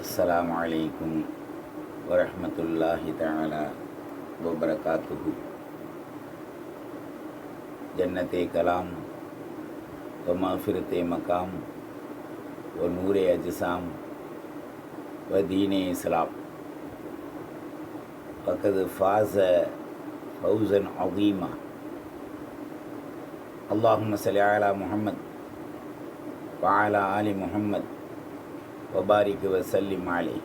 அஸ்ஸலாமு அலைக்கும் வரஹ்மத்துல்லாஹி தஆலா வபரகாத்துஹு. ஜன்னத்தே கலாம் வ மஃபிரத்தே மகாம் வ நூரே அஜ்சாம் வ தீனே இஸ்லாம். ஃபகத் ஃபாஸ ஃபௌஸன் அஸீமா. அல்லாஹும்ம ஸல்லி அலா முஹம்மத் வ அலா ஆலி முஹம்மத் வபாரிக் வசல்லிம் அலைஹி.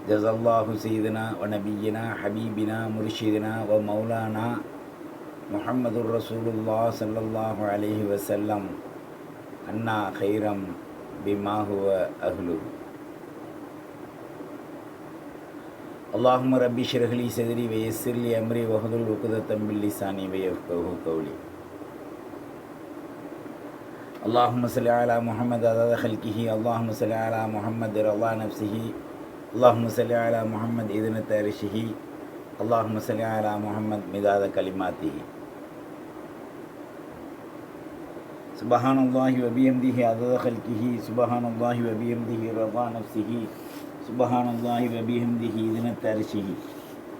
ஜஸல்லாஹு சய்யிதனா வ நபியினா ஹபீபினா முர்ஷிதினா வ மௌலானா முஹம்மதுர் ரசூலுல்லாஹ் ஸல்லல்லாஹு அலைஹி வஸல்லம் அன்னா கைரம் பிமா ஹுவ அஹ்லுஹு. அல்லாஹும்ம ரப்பி ஷ்ரஹ் லி ஸத்ரி வ யஸ்ஸிர் லி அம்ரி வஹ்லுல் உக்தத்தம் மின் லிசானி யஃப்கஹு கௌலி. اللهم صل على محمد عدد خلقه، اللهم صل على محمد رضا نفسه، اللهم صل على محمد إذنة عرشه، اللهم صل على محمد مداد كلماته. سبحان الله وبحمده عدد خلقه، سبحان الله وبحمده رضا نفسه، سبحان الله وبحمده إذنة عرشه،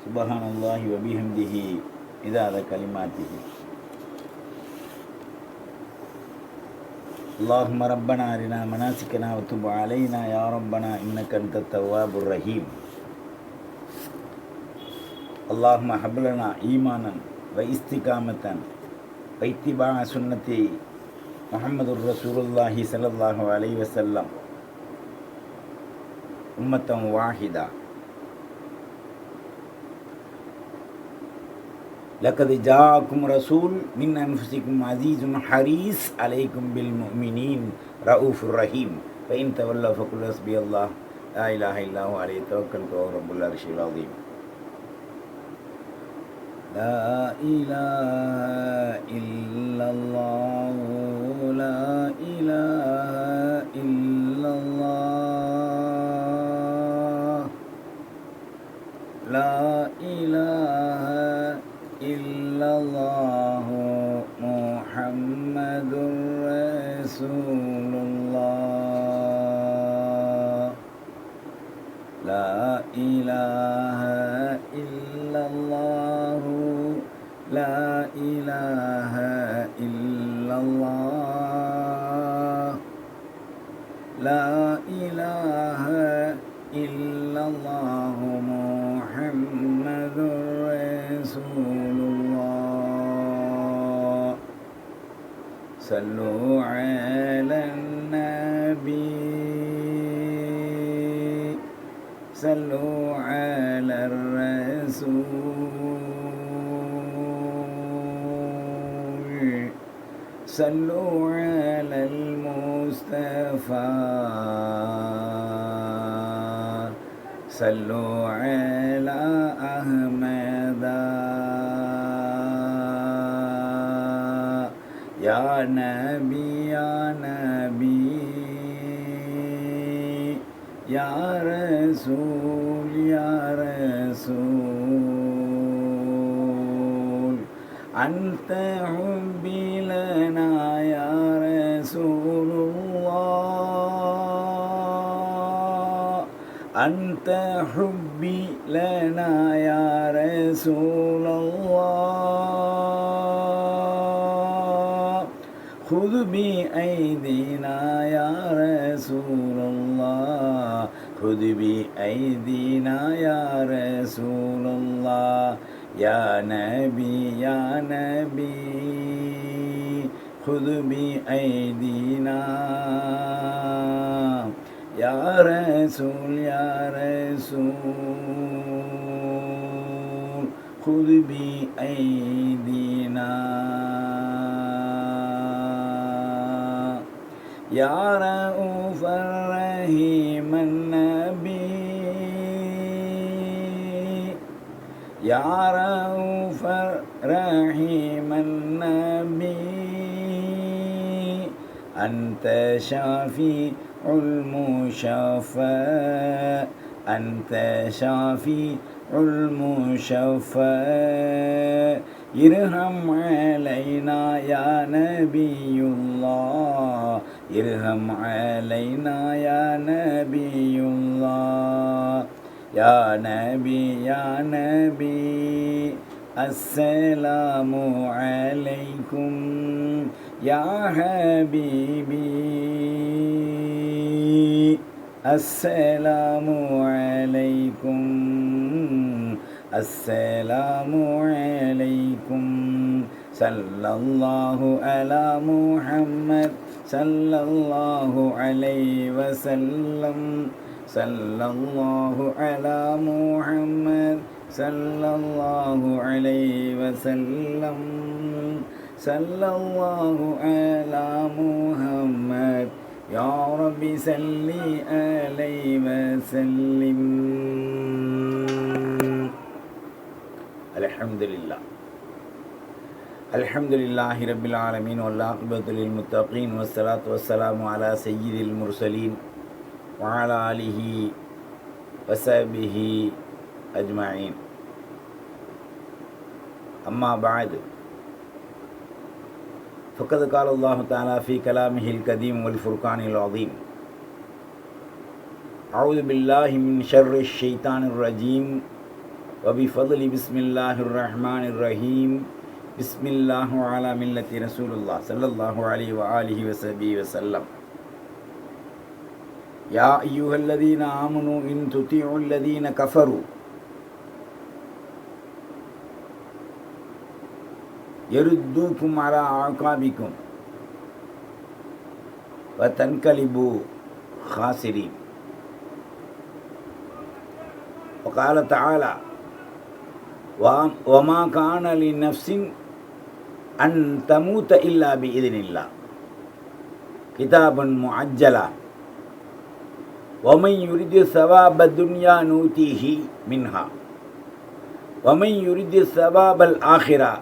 سبحان الله وبحمده مداد كلماته. اللهم ربنا أرنا مناسكنا وتب علينا يا ربنا إنك أنت التواب الرحيم. اللهم هب لنا إيمانا واستقامة واتباع سنة محمد رسول الله صلى الله عليه وسلم أمة واحدة. لقد جاءكم رسول من أنفسكم عزيز حريص عليكم بالمؤمنين رؤوف رحيم فإن تولوا فقل حسبي الله لا إله إلا هو عليه توكلت وهو رب العرش العظيم. لا إله إلا الله لا إله إلا الله لا إله إلا الله محمد رسول الله. لا إله إلا الله لا إله إلا الله لا إله إلا الله محمد رسول الله. صلوا على النبي صلوا على الرسول صلوا على المصطفى صلوا على أحمد يا نبي يا نبي يا رسول يا رسول أنت حبي لنا يا رسول الله أنت حبي لنا يا رسول الله خذ بأيدينا يا رسول الله خذ بأيدينا يا رسول الله يا نبي يا نبي خذ بأيدينا يا رسول يا رسول خذ بأيدينا يا رؤوف الرحيم النبي يا رؤوف الرحيم النبي أنت شافي المشفى أنت شافي المشفى ارحم علينا يا نبي الله ارحم علينا يا نبي الله يا نبي يا نبي السلام عليكم يا حبيبي السلام عليكم السلام عليكم صلى الله على محمد صلى الله عليه وسلم صلى الله على محمد صلى الله عليه وسلم صلى الله على محمد يا رب صل عليه وسلم. الحمد لله الحمد لله رب العالمين والعاقبة للمتقين والصلاة والسلام على سيد المرسلين وعلى آله وصحبه أجمعين. أما بعد فقد قال الله تعالى في كلامه القديم والفرقان العظيم أعوذ بالله من شر الشيطان الرجيم وبفضل بسم الله الرحمن الرحيم بسم الله على ملة رسول الله صلى الله عليه وآله وصحبه وسلم. يا أيها الذين آمنوا إن تطيعوا الذين كفروا يردوكم على أعقابكم وتنقلبوا خاسرين. وقال تعالى وما كان لنفس أن تموت إلا بإذن الله كتابا معجلا ومن يريد ثواب الدنيا نؤتيه منها ومن يريد ثواب الآخرة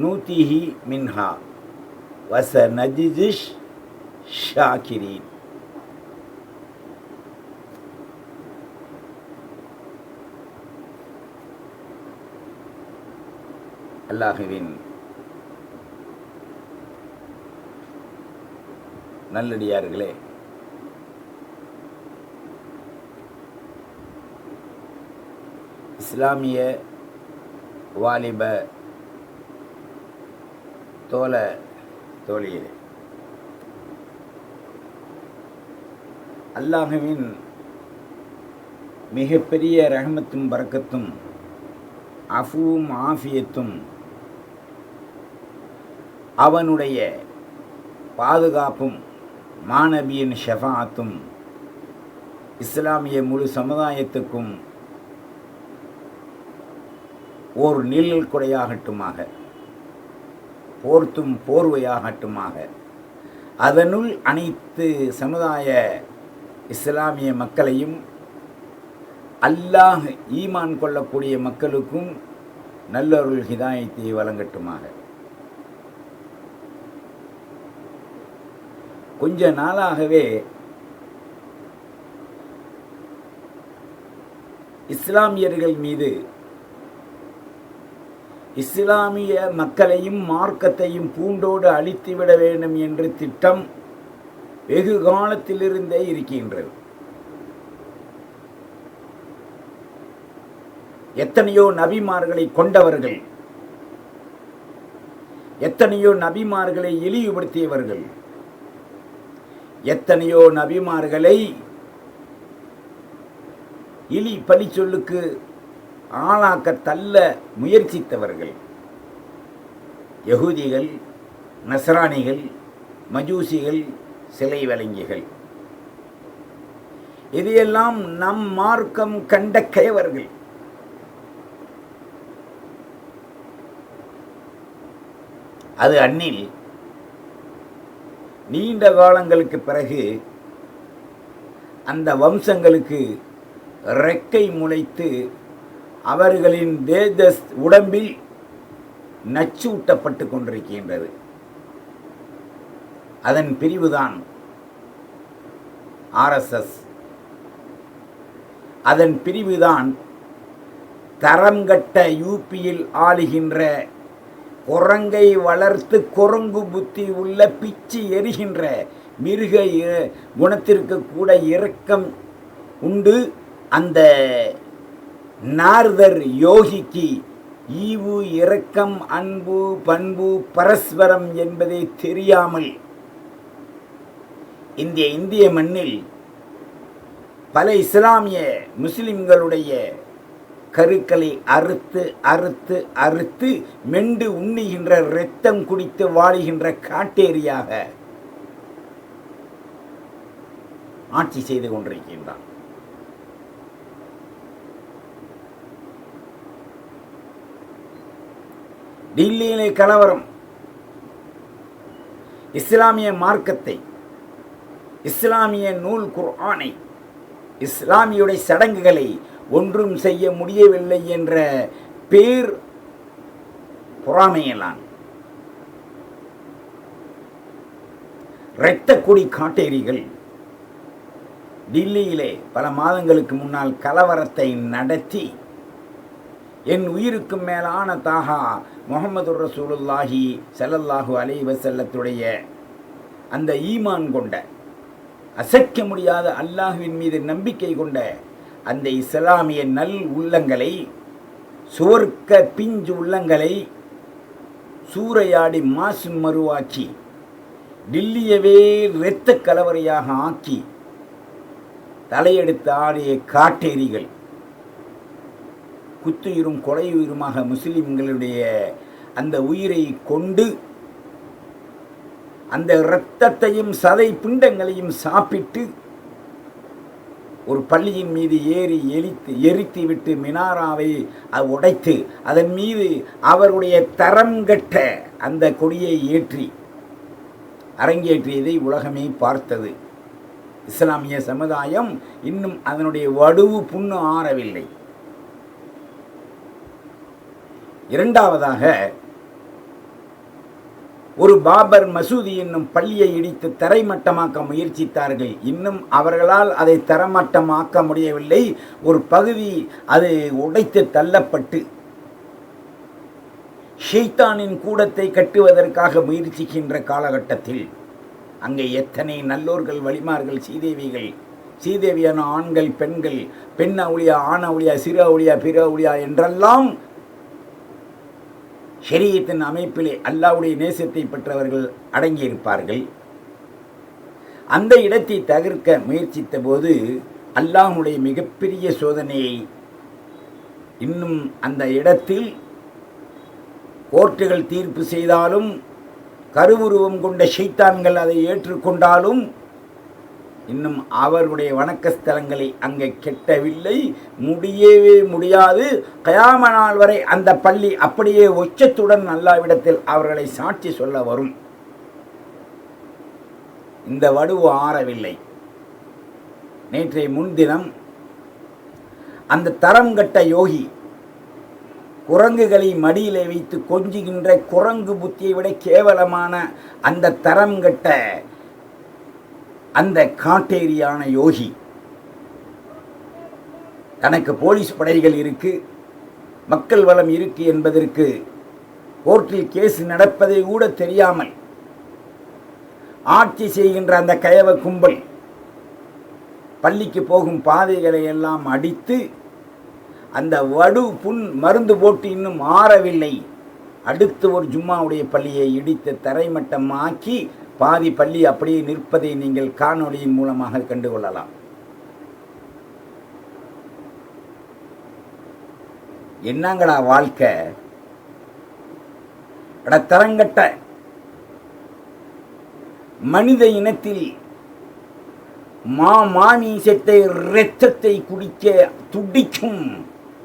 نؤتيه منها وسنجزي الشاكرين. அல்லாஹ்வின் நல்லடியார்களே, இஸ்லாமிய வாலிப தோழ தோழியரே, அல்லாஹ்வின் மிகப்பெரிய ரஹ்மத்தும் பரக்கத்தும் அஃபுவும் ஆஃபியத்தும் அவனுடைய பாதுகாப்பும் மாநபியின் ஷஃபாஅத்தும் இஸ்லாமிய முழு சமுதாயத்துக்கும் ஓர் நிழல் கொடையாகட்டுமாக, போர்த்தும் போர்வையாகட்டுமாக, அதனுள் அனைத்து சமுதாய இஸ்லாமிய மக்களையும் அல்லாஹ் ஈமான் கொள்ளக்கூடிய மக்களுக்கும் நல்லொருள் ஹிதாயத்தை வழங்கட்டுமாக. கொஞ்ச நாளாகவே இஸ்லாமியர்கள் மீது இஸ்லாமிய மக்களையும் மார்க்கத்தையும் பூண்டோடு அழித்துவிட வேண்டும் என்ற திட்டம் வெகு காலத்திலிருந்தே இருக்கின்றது. எத்தனையோ நபிமார்களை கொண்டவர்கள், எத்தனையோ நபிமார்களை இழிவுபடுத்தியவர்கள், எத்தனையோ நபிமார்களை இழி பழி சொல்லுக்கு ஆளாக்க தள்ள முயற்சித்தவர்கள் யகூதிகள், நஸ்ரானிகள், மஜூசிகள், சிலை வழங்கிகள். இதையெல்லாம் நம் மார்க்கம் கண்ட கயவர்கள். அது அந்நில் நீண்ட காலங்களுக்கு பிறகு அந்த வம்சங்களுக்கு ரெக்கை முளைத்து அவர்களின் தேஜஸ் உடம்பில் நச்சூட்டப்பட்டு கொண்டிருக்கின்றது. அதன் பிரிவுதான் RSS. அதன் பிரிவுதான் தரங்கட்ட யூபியில் ஆளுகின்ற குரங்கை வளர்த்து குரங்கு புத்தி உள்ள பிச்சு எரிகின்ற மிருக குணத்திற்கு கூட இரக்கம் உண்டு. அந்த நாரதர் யோகிக்கு ஈவு, இரக்கம், அன்பு, பண்பு, பரஸ்பரம் என்பதே தெரியாமல் இந்திய மண்ணில் பல இஸ்லாமிய முஸ்லிம்களுடைய கருக்களை அறுத்து அறுத்து அறுத்து மெண்டு உண்ணுகின்ற, இரத்தம் குடித்து வாழுகின்ற காட்டேரியாக ஆட்சி செய்து கொண்டிருக்கின்றான். டில்லியிலே கலவரம். இஸ்லாமிய மார்க்கத்தை, இஸ்லாமிய நூல் குர்ஆனை, இஸ்லாமியுடைய சடங்குகளை ஒன்றும் செய்ய முடியவில்லை என்ற பேர் பொறாமையெல்லாம். இரத்த கொடி காட்டேரிகள் டில்லியிலே பல மாதங்களுக்கு முன்னால் கலவரத்தை நடத்தி என் உயிருக்கும் மேலான தாகா முஹம்மது ரசூலுல்லாஹி ஸல்லல்லாஹு அலைஹி வஸல்லத்துடைய அந்த ஈமான் கொண்ட, அசைக்க முடியாத அல்லாஹ்வின் மீது நம்பிக்கை கொண்ட அந்த இஸ்லாமிய நல் உள்ளங்களை, சுவர்க்க பிஞ்சு உள்ளங்களை சூறையாடி மாசு மறுவாக்கி டில்லியவே இரத்த கலவரையாக ஆக்கி தலையெடுத்து ஆடிய காட்டேரிகள், குத்துயிரும் கொலையுயிருமாக முஸ்லிம்களுடைய அந்த உயிரை கொண்டு அந்த இரத்தத்தையும் சதை பிண்டங்களையும் சாப்பிட்டு ஒரு பள்ளியின் மீது ஏறி எரித்து விட்டு மினாராவை உடைத்து அதன் மீது அவருடைய தரம் கெட்ட அந்த கொடியை ஏற்றி அரங்கேற்றியதை உலகமே பார்த்தது. இஸ்லாமிய சமுதாயம் இன்னும் அதனுடைய வடுவு புண்ணு ஆறவில்லை. இரண்டாவதாக, ஒரு பாபர் மசூதி என்னும் பள்ளியை இடித்து தரைமட்டமாக்க முயற்சித்தார்கள். இன்னும் அவர்களால் அதை தரமட்டமாக்க முடியவில்லை. ஒரு பகுதி அது உடைத்து தள்ளப்பட்டு ஷைத்தானின் கூடத்தை கட்டுவதற்காக முயற்சிக்கின்ற காலகட்டத்தில் அங்கே எத்தனை நல்லோர்கள், வலிமார்கள், சீதேவியான ஆண்கள், பெண்கள், பெண் அவுளியா, ஆண் அவுளியா, சிறு அவுளியா, பிற அவுளியா என்றெல்லாம் ஷரீயத்தின் அமைப்பிலே அல்லாஹ்வுடைய நேசத்தை பெற்றவர்கள் அடங்கியிருப்பார்கள். அந்த இடத்தை தகர்க்க முயற்சித்த போது அல்லாஹ்வுடைய மிகப்பெரிய சோதனையை, இன்னும் அந்த இடத்தில் கோர்ட்டுகள் தீர்ப்பு செய்தாலும், கருவுருவம் கொண்ட ஷைத்தான்கள் அதை ஏற்றுக்கொண்டாலும், இன்னும் அவருடைய வணக்க ஸ்தலங்களை அங்கே கெட்டவில்லை, முடியவே முடியாது. கயாம நாள் வரை அந்த பள்ளி அப்படியே உச்சத்துடன் அல்லாஹ்விடத்தில் அவர்களை சாட்சி சொல்ல வரும். இந்த வடுவு ஆறவில்லை. நேற்றைய முன்தினம் அந்த தரம் கட்ட யோகி குரங்குகளை மடியிலே வைத்து கொஞ்சுகின்ற குரங்கு புத்தியை விட கேவலமான அந்த தரம் கட்ட அந்த காட்டேரியான யோகி தனக்கு போலீஸ் படைகள் இருக்கு, மக்கள் வளம் இருக்கு என்பதற்கு கோர்ட்டில் கேஸ் நடப்பதை கூட தெரியாமல் ஆட்சி செய்கின்ற அந்த கயவ கும்பல் பள்ளிக்கு போகும் பாதைகளை எல்லாம் அடித்து அந்த வடு புண் மருந்து போட்டு இன்னும் ஆறவில்லை. அடுத்து ஒரு ஜும்மாவுடைய பள்ளியை இடித்து தரைமட்டமாக்கி பாதி பள்ளி அப்படியே நிற்பதை நீங்கள் காணொளியின் மூலமாக கண்டுகொள்ளலாம். என்னங்கடா வாழ்க்கை? தரங்கட்ட மனித இனத்தில் மாமீசத்தை இரத்தத்தை குடிக்க துடிக்கும்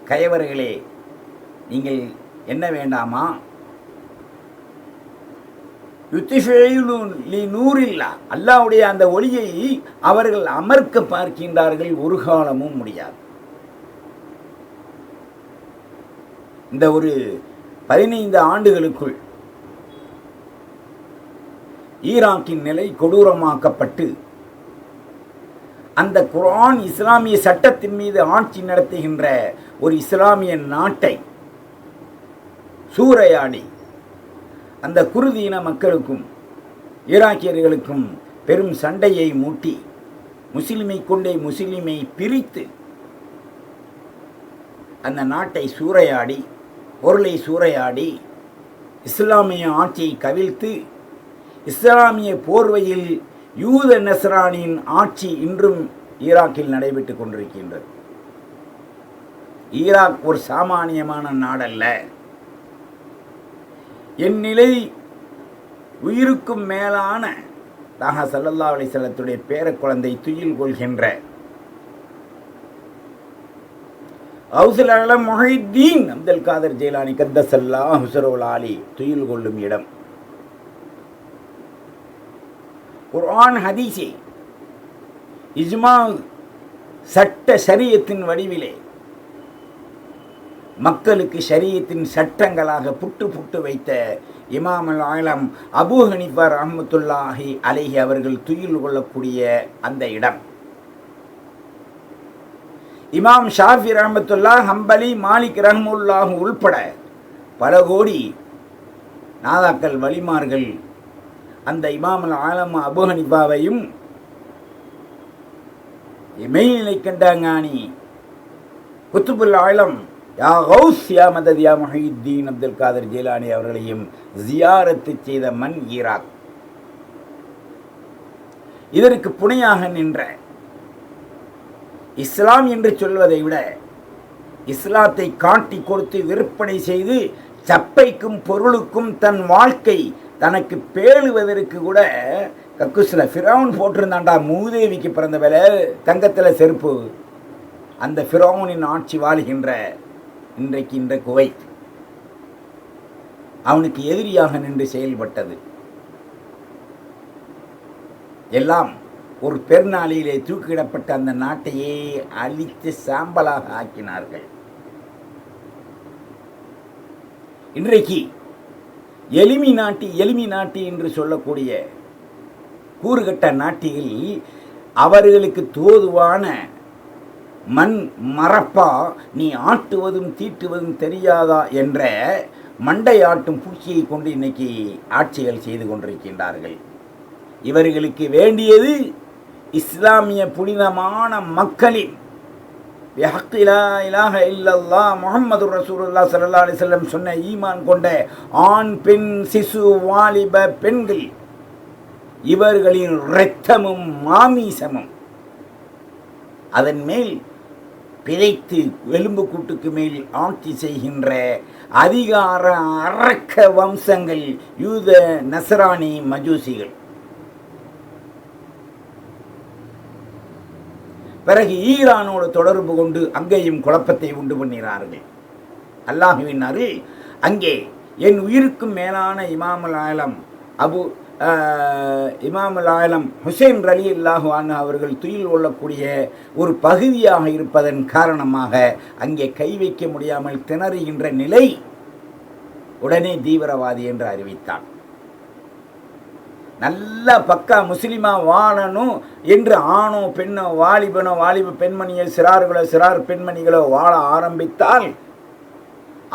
கயவர்களே, நீங்கள் என்ன வேண்டாமா? நூறில்லா அல்லாஹ்வுடைய அந்த ஒளியை அவர்கள் அமர்க்க பார்க்கின்றார்கள். ஒரு காலமும் முடியாது. இந்த ஒரு 15 ஆண்டுகளுக்குள் ஈராக்கின் நிலை கொடூரமாக்கப்பட்டு அந்த குர்ஆன் இஸ்லாமிய சட்டத்தின் மீது ஆட்சி நடத்துகின்ற ஒரு இஸ்லாமிய நாட்டை சூறையாடி அந்த குருதி இன மக்களுக்கும் ஈராக்கியர்களுக்கும் பெரும் சண்டையை மூட்டி முஸ்லிமை கொண்டே முஸ்லிமை பிரித்து அந்த நாட்டை சூறையாடி, பொருளை சூறையாடி, இஸ்லாமிய ஆட்சியை கவிழ்த்து இஸ்லாமிய போர்வையில் யூத நஸ்ரானியின் ஆட்சி இன்றும் ஈராக்கில் நடைபெற்று கொண்டிருக்கின்றது. ஈராக் ஒரு சாமானியமான நாடல்ல. என் நிலை உயிருக்கும் மேலான தாஹா ஸல்லல்லாஹு அலைஹி வஸல்லத்துடைய பேர குழந்தை துயில் கொள்கின்ற கௌசுல் ஆலம் முஹைத்தீன் அப்துல் காதர் ஜெயிலானி கத்தஸல்லாஹு சிர்ருல் ஆலி துயில் கொள்ளும் இடம். குர்ஆன் ஹதீஸை இஜ்மா சட்ட ஷரியத்தின் வடிவிலே மக்களுக்கு ஷரியத்தின் சட்டங்களாக புட்டு புட்டு வைத்த இமாம் அல் ஆலம் அபூ ஹனீஃபா ரஹ்மத்துல்லாஹி அலைஹி அவர்கள் துயில் கொள்ளக்கூடிய அந்த இடம். இமாம் ஷாஃபி ரஹ்மத்துல்லாஹ், ஹம்பலி, மாலிக் ரஹ்மத்துல்லாஹ் உள்பட பல கோடி நாதாக்கள் வலிமார்கள் அந்த இமாம் அல் ஆலம் அபூ ஹனீஃபாவையும் மெய்நிலை கண்டாங்கானி குத்துபுல் ஆலம் யா கௌஸ் யா மதத் யா முஹைத்தீன் அப்துல் காதர் ஜெயிலானி அவர்களையும் ஜியாரத்து செய்த மண் ஈராக். இதற்கு புனையாக நின்ற இஸ்லாம் என்று சொல்வதை விட இஸ்லாத்தை காட்டி கொடுத்து விற்பனை செய்து சப்பைக்கும் பொருளுக்கும் தன் வாழ்க்கை தனக்கு பேழுவதற்கு கூட கக்குஸ்ல ஃபிரௌன் போட்டிருந்தாண்டா, மூதேவிக்கு பிறந்த வேலை தங்கத்தில் செருப்பு. அந்த ஃபிரௌனின் ஆட்சி வாழ்கின்ற இன்றைக்கு இந்த குவைத் அவனுக்கு எதிரியாக நின்று செயல்பட்டது. எல்லாம் ஒரு பெருநாளிலே தூக்கிடப்பட்ட அந்த நாட்டையே அழித்து சாம்பலாக ஆக்கினார்கள். இன்றைக்கு எளிமி நாட்டி என்று சொல்லக்கூடிய கூறுகட்ட நாட்டில் அவர்களுக்கு தோதுவான மண் மரப்பா, நீ ஆட்டுவதும் தீட்டுவதும் தெரியாதா என்ற மண்டை ஆட்டும் பூச்சியை கொண்டு இன்னைக்கு ஆட்சிகள் செய்து கொண்டிருக்கின்றார்கள். இவர்களுக்கு வேண்டியது இஸ்லாமிய புனிதமான மக்களின் லா இலாஹ இல்லல்லாஹ் முஹம்மது ரசூலுல்லாஹ் ஸல்லல்லாஹு அலைஹி வஸல்லம் சொன்ன ஈமான் கொண்ட ஆண், பெண், சிசு, வாலிப பெண்கள் இவர்களின் இரத்தமும் மாமிசமும் அதன் மேல் பிழைத்து எலும்பு கூட்டுக்கு மேல் ஆட்சி செய்கின்ற அதிகார அரக்க வம்சங்கள் யூத நஸ்ரானி மஜூசிகள். பிறகு ஈரானோடு தொடர்பு கொண்டு அங்கேயும் குழப்பத்தை உண்டு பண்ணுகிறார்கள். அல்லாஹுவின் அருள் அங்கே என் உயிருக்கும் மேலான இமாம் அல் ஆலம் இமாம் அல் ஆலம் ஹுசைன் ரலியல்லாஹு அன்ஹு அவர்கள் துயில் கொள்ளக்கூடிய ஒரு பகுதியாக இருப்பதன் காரணமாக அங்கே கை வைக்க முடியாமல் திணறுகின்ற நிலை. உடனே தீவிரவாதி என்று அறிவித்தான். நல்ல பக்கா முஸ்லிமா வாழணும் என்று ஆணோ பெண்ணோ வாலிபனோ வாலிப பெண்மணியோ சிறார் பெண்மணிகளோ வாழ ஆரம்பித்தால்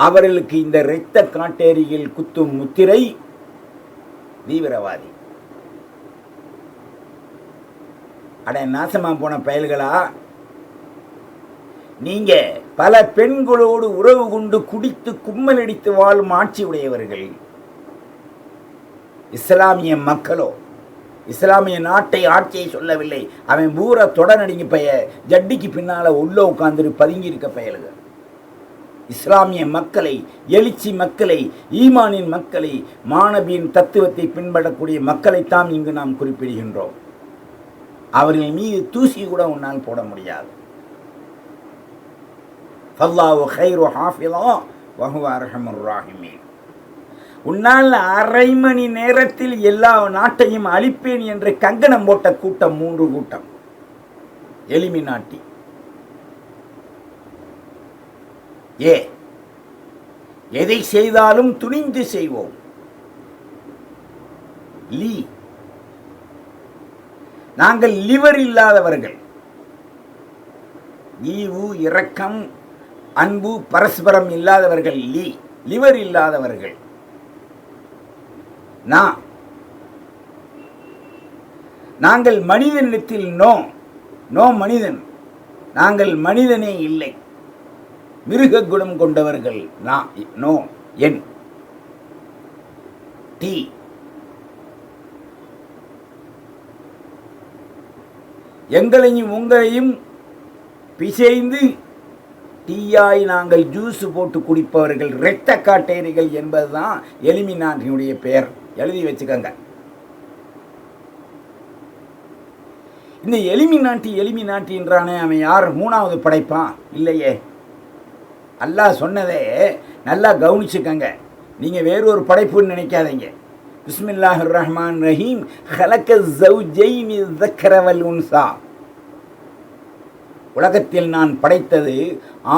அவர்களுக்கு இந்த இரத்த காட்டேரியில் குத்தும் முத்திரை தீவிரவாதி. அட நாசமா போன பயல்களா, நீங்க பல பெண்களோடு உறவு கொண்டு குடித்து கும்மலடித்து வாழும் ஆட்சி உடையவர்கள். இஸ்லாமிய மக்களோ இஸ்லாமிய நாட்டை ஆட்சியை சொல்லவில்லை. அவன் பூரா தொடநடிங்க பைய ஜட்டிக்கு பின்னால உள்ள உட்கார்ந்து பதுங்கி இருக்க பயலுங்க. இஸ்லாமிய மக்களை, எழுச்சி மக்களை, ஈமானின் மக்களை, மாணவியின் தத்துவத்தை பின்பற்றக்கூடிய மக்களைத்தான் இங்கு நாம் குறிப்பிடுகின்றோம். அவர்கள் மீது தூசி கூட உன்னால் போட முடியாது. ஃபல்லாஹு கைரு ஹாஃபிதா வஹுவ அர்ஹமுர் ராஹிமீன். உன்னால் அரை மணி நேரத்தில் எல்லா நாட்டையும் அழிப்பேன் என்று கங்கணம் போட்ட கூட்டம் 3 கூட்டம். எளிமி நாட்டி எதை செய்தாலும் துணிந்து செய்வோம். நாங்கள் லிவர் இல்லாதவர்கள். ஈவு, இரக்கம், அன்பு, பரஸ்பரம் இல்லாதவர்கள். லிவர் இல்லாதவர்கள். நாங்கள் மனிதனிடத்தில் நோ மனிதன், நாங்கள் மனிதனே இல்லை, மிருக குணம் கொண்டவர்கள். நோ என் டி எங்களையும் உங்களையும் பிசைந்து டீயாய் நாங்கள் ஜூஸ் போட்டு குடிப்பவர்கள், இரத்த காட்டேரிகள் என்பதுதான் எலிமினாட்டினுடைய பெயர். எழுதி வச்சுக்கோங்க. இந்த எலிமினாட்டி என்றானே அவன் யார்? மூணாவது படைப்பான் இல்லையே. அல்லாஹ் சொன்னதே நல்லா கவனிச்சுக்கங்க. நீங்கள் வேறொரு படைப்புன்னு நினைக்காதீங்க. பிஸ்மில்லாஹிர் ரஹ்மான் ரஹீம். ஹலக ஸௌஜைனி ஸக்கர வல் உன்ஸா. உலகத்தில் நான் படைத்தது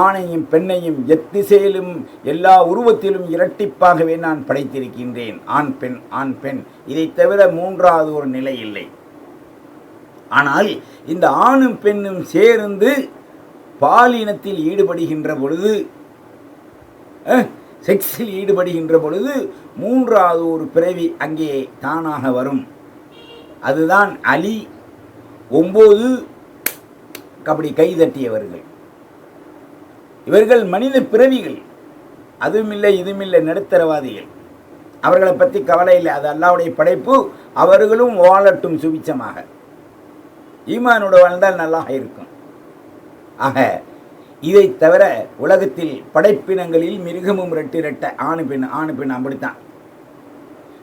ஆணையும் பெண்ணையும், எத்திசையிலும் எல்லா உருவத்திலும் இரட்டிப்பாகவே நான் படைத்திருக்கின்றேன். ஆண் பெண் ஆண் பெண், இதை தவிர மூன்றாவது ஒரு நிலை இல்லை. ஆனால் இந்த ஆணும் பெண்ணும் சேர்ந்து பாலினத்தில் ஈடுபடுகின்ற பொழுது, செக்ஸில் ஈடுபடுகின்ற பொழுது மூன்றாவது ஒரு பிறவி அங்கே தானாக வரும். அதுதான் அலி 9 அப்படி கைதட்டியவர்கள். இவர்கள் மனித பிறவிகள், அதுவும் இல்லை இதுவும் இல்லை, நடுத்தரவாதிகள். அவர்களை பற்றி கவலை இல்லை, அது அல்லாஹ்வுடைய படைப்பு. அவர்களும் வாழட்டும் சுபிச்சமாக, ஈமானோடு வாழ்ந்தால் நல்லா இருக்கும். ஆக இதை தவிர உலகத்தில் படைப்பினங்களில் மிருகமும் ரெட்ட ஆணு பெண் அப்படித்தான்.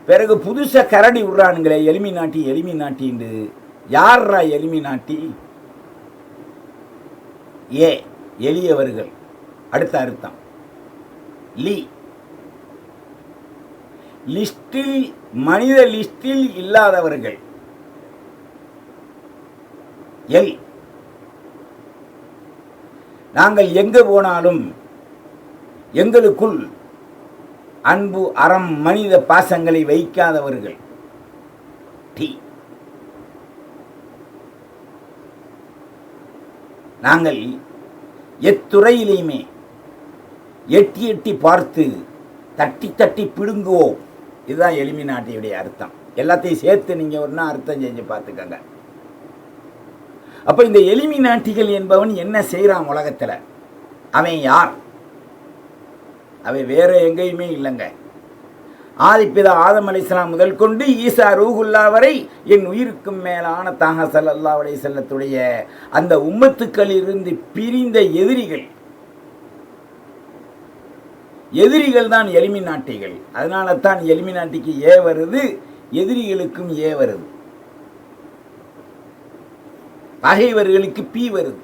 பிறகு புதுசாக கரடி விடுறானுங்களே எலிமினாட்டி என்று. யார்ரா எலிமினாட்டி? எளியவர்கள். அடுத்த அர்த்தம் லிஸ்டில், மனித லிஸ்டில் இல்லாதவர்கள். நாங்கள் எங்கு போனாலும் எங்களுக்குள் அன்பு, அறம், மனித பாசங்களை வைக்காதவர்கள். நாங்கள் எத்துறையிலையுமே எட்டி எட்டி பார்த்து தட்டி தட்டி பிடுங்குவோம். இதுதான் எலிமினாட்டியுடைய அர்த்தம். எல்லாத்தையும் சேர்த்து நீங்கள் ஒன்றா அர்த்தம் செஞ்சு பார்த்துக்கங்க. அப்போ இந்த எலிமினாட்டிகள் என்பவன் என்ன செய்கிறான் உலகத்தில்? அவன் யார்? அவன் வேற எங்கேயுமே இல்லைங்க. ஆதிப்பிதா ஆதம் அலைஹிஸ்ஸலாம் முதல் கொண்டு ஈசா ரூஹுல்லா வரை என் உயிருக்கும் மேலான தாஹா ஸல்லல்லாஹு அலைஹி வஸல்லத்துடைய அந்த உம்மத்துக்களிலிருந்து பிரிந்த எதிரிகள் தான் எலிமினாட்டிகள். அதனால தான் எலிமினாட்டிக்கு வருது, எதிரிகளுக்கும் வருது, பகைவர்களுக்கு பி வருது.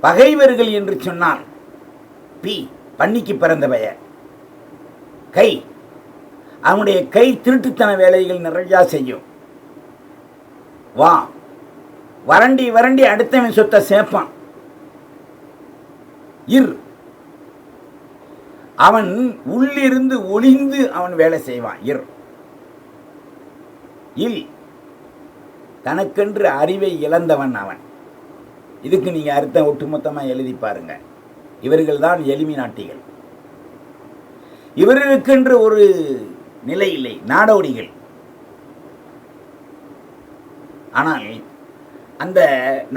பகைவர்கள் என்று சொன்னால் பி, பன்னிக்கு பிறந்த பெயர். கை, அவனுடைய கை திருட்டுத்தன வேலைகள் நிறையா செய்யும். வறண்டி வறண்டி அடுத்தவன் சொத்தை சேர்ப்பான். அவன் உள்ளிருந்து ஒளிந்து அவன் வேலை செய்வான். தனக்கென்று அறிவை இழந்தவன் அவன். இதுக்கு நீங்க அர்த்தம் ஒட்டுமொத்தமாக எழுதி பாருங்க. இவர்கள் தான் எலிமினாட்டிகள். இவர்களுக்கென்று ஒரு நிலை இல்லை, நாடோடிகள். ஆனால் அந்த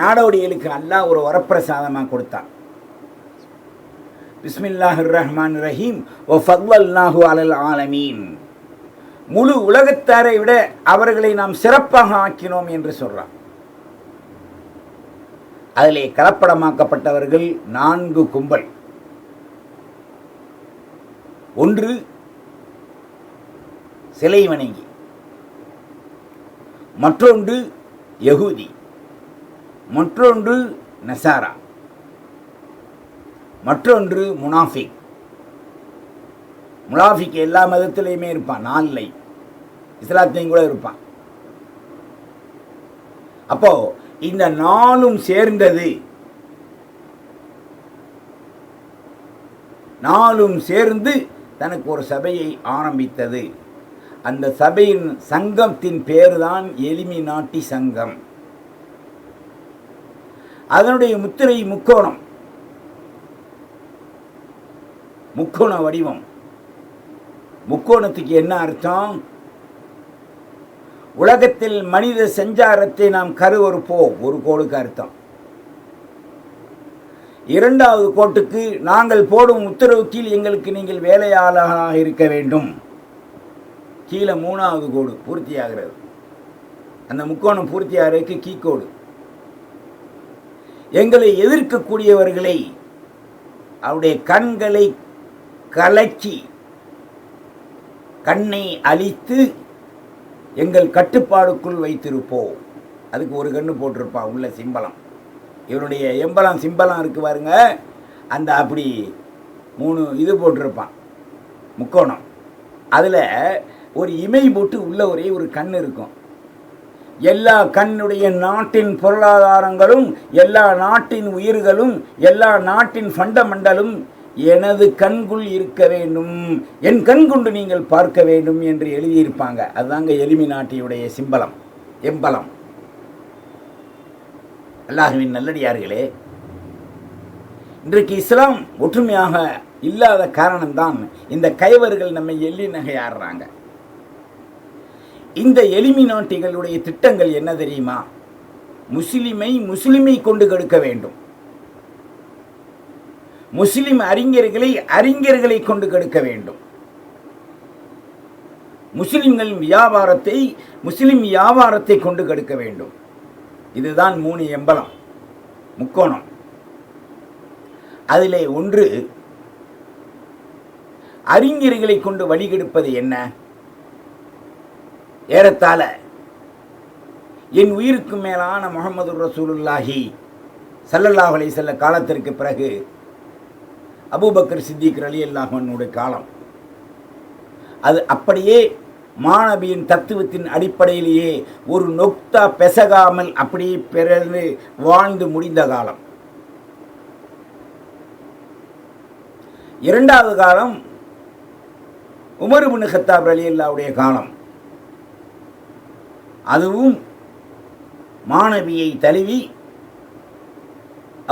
நாடோடிகளுக்கு அல்லாஹ் ஒரு வரப்பிரசாதமாக கொடுத்தான். பிஸ்மில்லாஹிர் ரஹ்மான் ரஹீம். வ ஃபல்லல்னாஹு அலல் ஆலமீன். முழு உலகத்தாரை விட அவர்களை நாம் சிறப்பாக ஆக்கினோம் என்று சொல்றான். அதிலே கலப்படமாக்கப்பட்டவர்கள் 4 கும்பல். ஒன்று சிலை வணங்கி, மற்றொன்று யகூதி, மற்றொன்று நசாரா, மற்றொன்று முனாஃபிக். முனாஃபிக் எல்லா மதத்திலையுமே இருப்பான், 4 இஸ்லாத்திலையும் கூட இருப்பான். அப்போ இந்த 4 சேர்ந்தது, 4 சேர்ந்து தனக்கு ஒரு சபையை ஆரம்பித்தது. அந்த சபையின் சங்கத்தின் பேர் தான் எலிமினாட்டி சங்கம். அதனுடைய முத்திரை முக்கோணம், முக்கோண வடிவம். முக்கோணத்துக்கு என்ன அர்த்தம்? உலகத்தில் மனித சஞ்சாரத்தை நாம் கருவறுப்போம், ஒரு கோடுக்கு அர்த்தம். இரண்டாவது கோட்டுக்கு நாங்கள் போடும் உத்தரவு கீழ் எங்களுக்கு நீங்கள் வேலையாளராக இருக்க வேண்டும். கீழே மூணாவது கோடு பூர்த்தியாகிறது. அந்த முக்கோணம் பூர்த்தியாகிறதுக்கு கீக்கோடு. எங்களை எதிர்க்கக்கூடியவர்களை அவருடைய கண்களை கலக்கி கண்ணை அழித்து எங்கள் கட்டுப்பாடுக்குள் வைத்திருப்போம். அதுக்கு ஒரு கண்ணு போட்டிருப்பான் உள்ள சிம்பலம். இவருடைய எம்பலம் சிம்பலம் இருக்கு பாருங்க, அந்த அப்படி 3 இது போட்டிருப்பான் முக்கோணம். அதில் ஒரு இமை போட்டு உள்ள ஒரே ஒரு கண் இருக்கும். எல்லா கண்ணுடைய நாட்டின் பொருளாதாரங்களும், எல்லா நாட்டின் உயிர்களும், எல்லா நாட்டின் ஃபண்டமெண்டலும் எனது கண்குள் இருக்க வேண்டும், என் கண் கொண்டு நீங்கள் பார்க்க வேண்டும் என்று எழுதியிருப்பாங்க. அதுதாங்க எலிமினாட்டியுடைய சிம்பலம், எம்பலம். அல்லாஹ்வின் நல்லடியார்களே, இன்றைக்கு இஸ்லாம் ஒற்றுமையாக இல்லாத காரணம்தான் இந்த கைவர்கள் நம்மை எள்ளி நகையாடுறாங்க. இந்த எலிமினாட்டிகளுடைய திட்டங்கள் என்ன தெரியுமா? முஸ்லிமை கொண்டு கெடுக்க வேண்டும், முஸ்லிம் அறிஞர்களை கொண்டு கெடுக்க வேண்டும், முஸ்லிம் வியாபாரத்தை கொண்டு கெடுக்க வேண்டும். இதுதான் 3 எம்பலம் முக்கோணம். அதிலே ஒன்று அறிஞர்களை கொண்டு வழிகெடுப்பது என்ன? ஏறத்தாழ என் உயிருக்கு மேலான முஹம்மது ரசூலுல்லாஹி ஸல்லல்லாஹு அலைஹி வஸல்லம் காலத்திற்கு பிறகு அபூபக்கர் சித்திக் ரலியல்லாஹு அன்ஹுடைய காலம். அது அப்படியே மாணவியின் தத்துவத்தின் அடிப்படையிலேயே ஒரு நொக்தா பெசகாமல் அப்படியே பிறந்து வாழ்ந்து முடிந்த காலம். இரண்டாவது காலம் உமர் இப்னு கத்தாப் ரலியல்லாஹுடைய காலம். அதுவும் மாணவியை தழுவி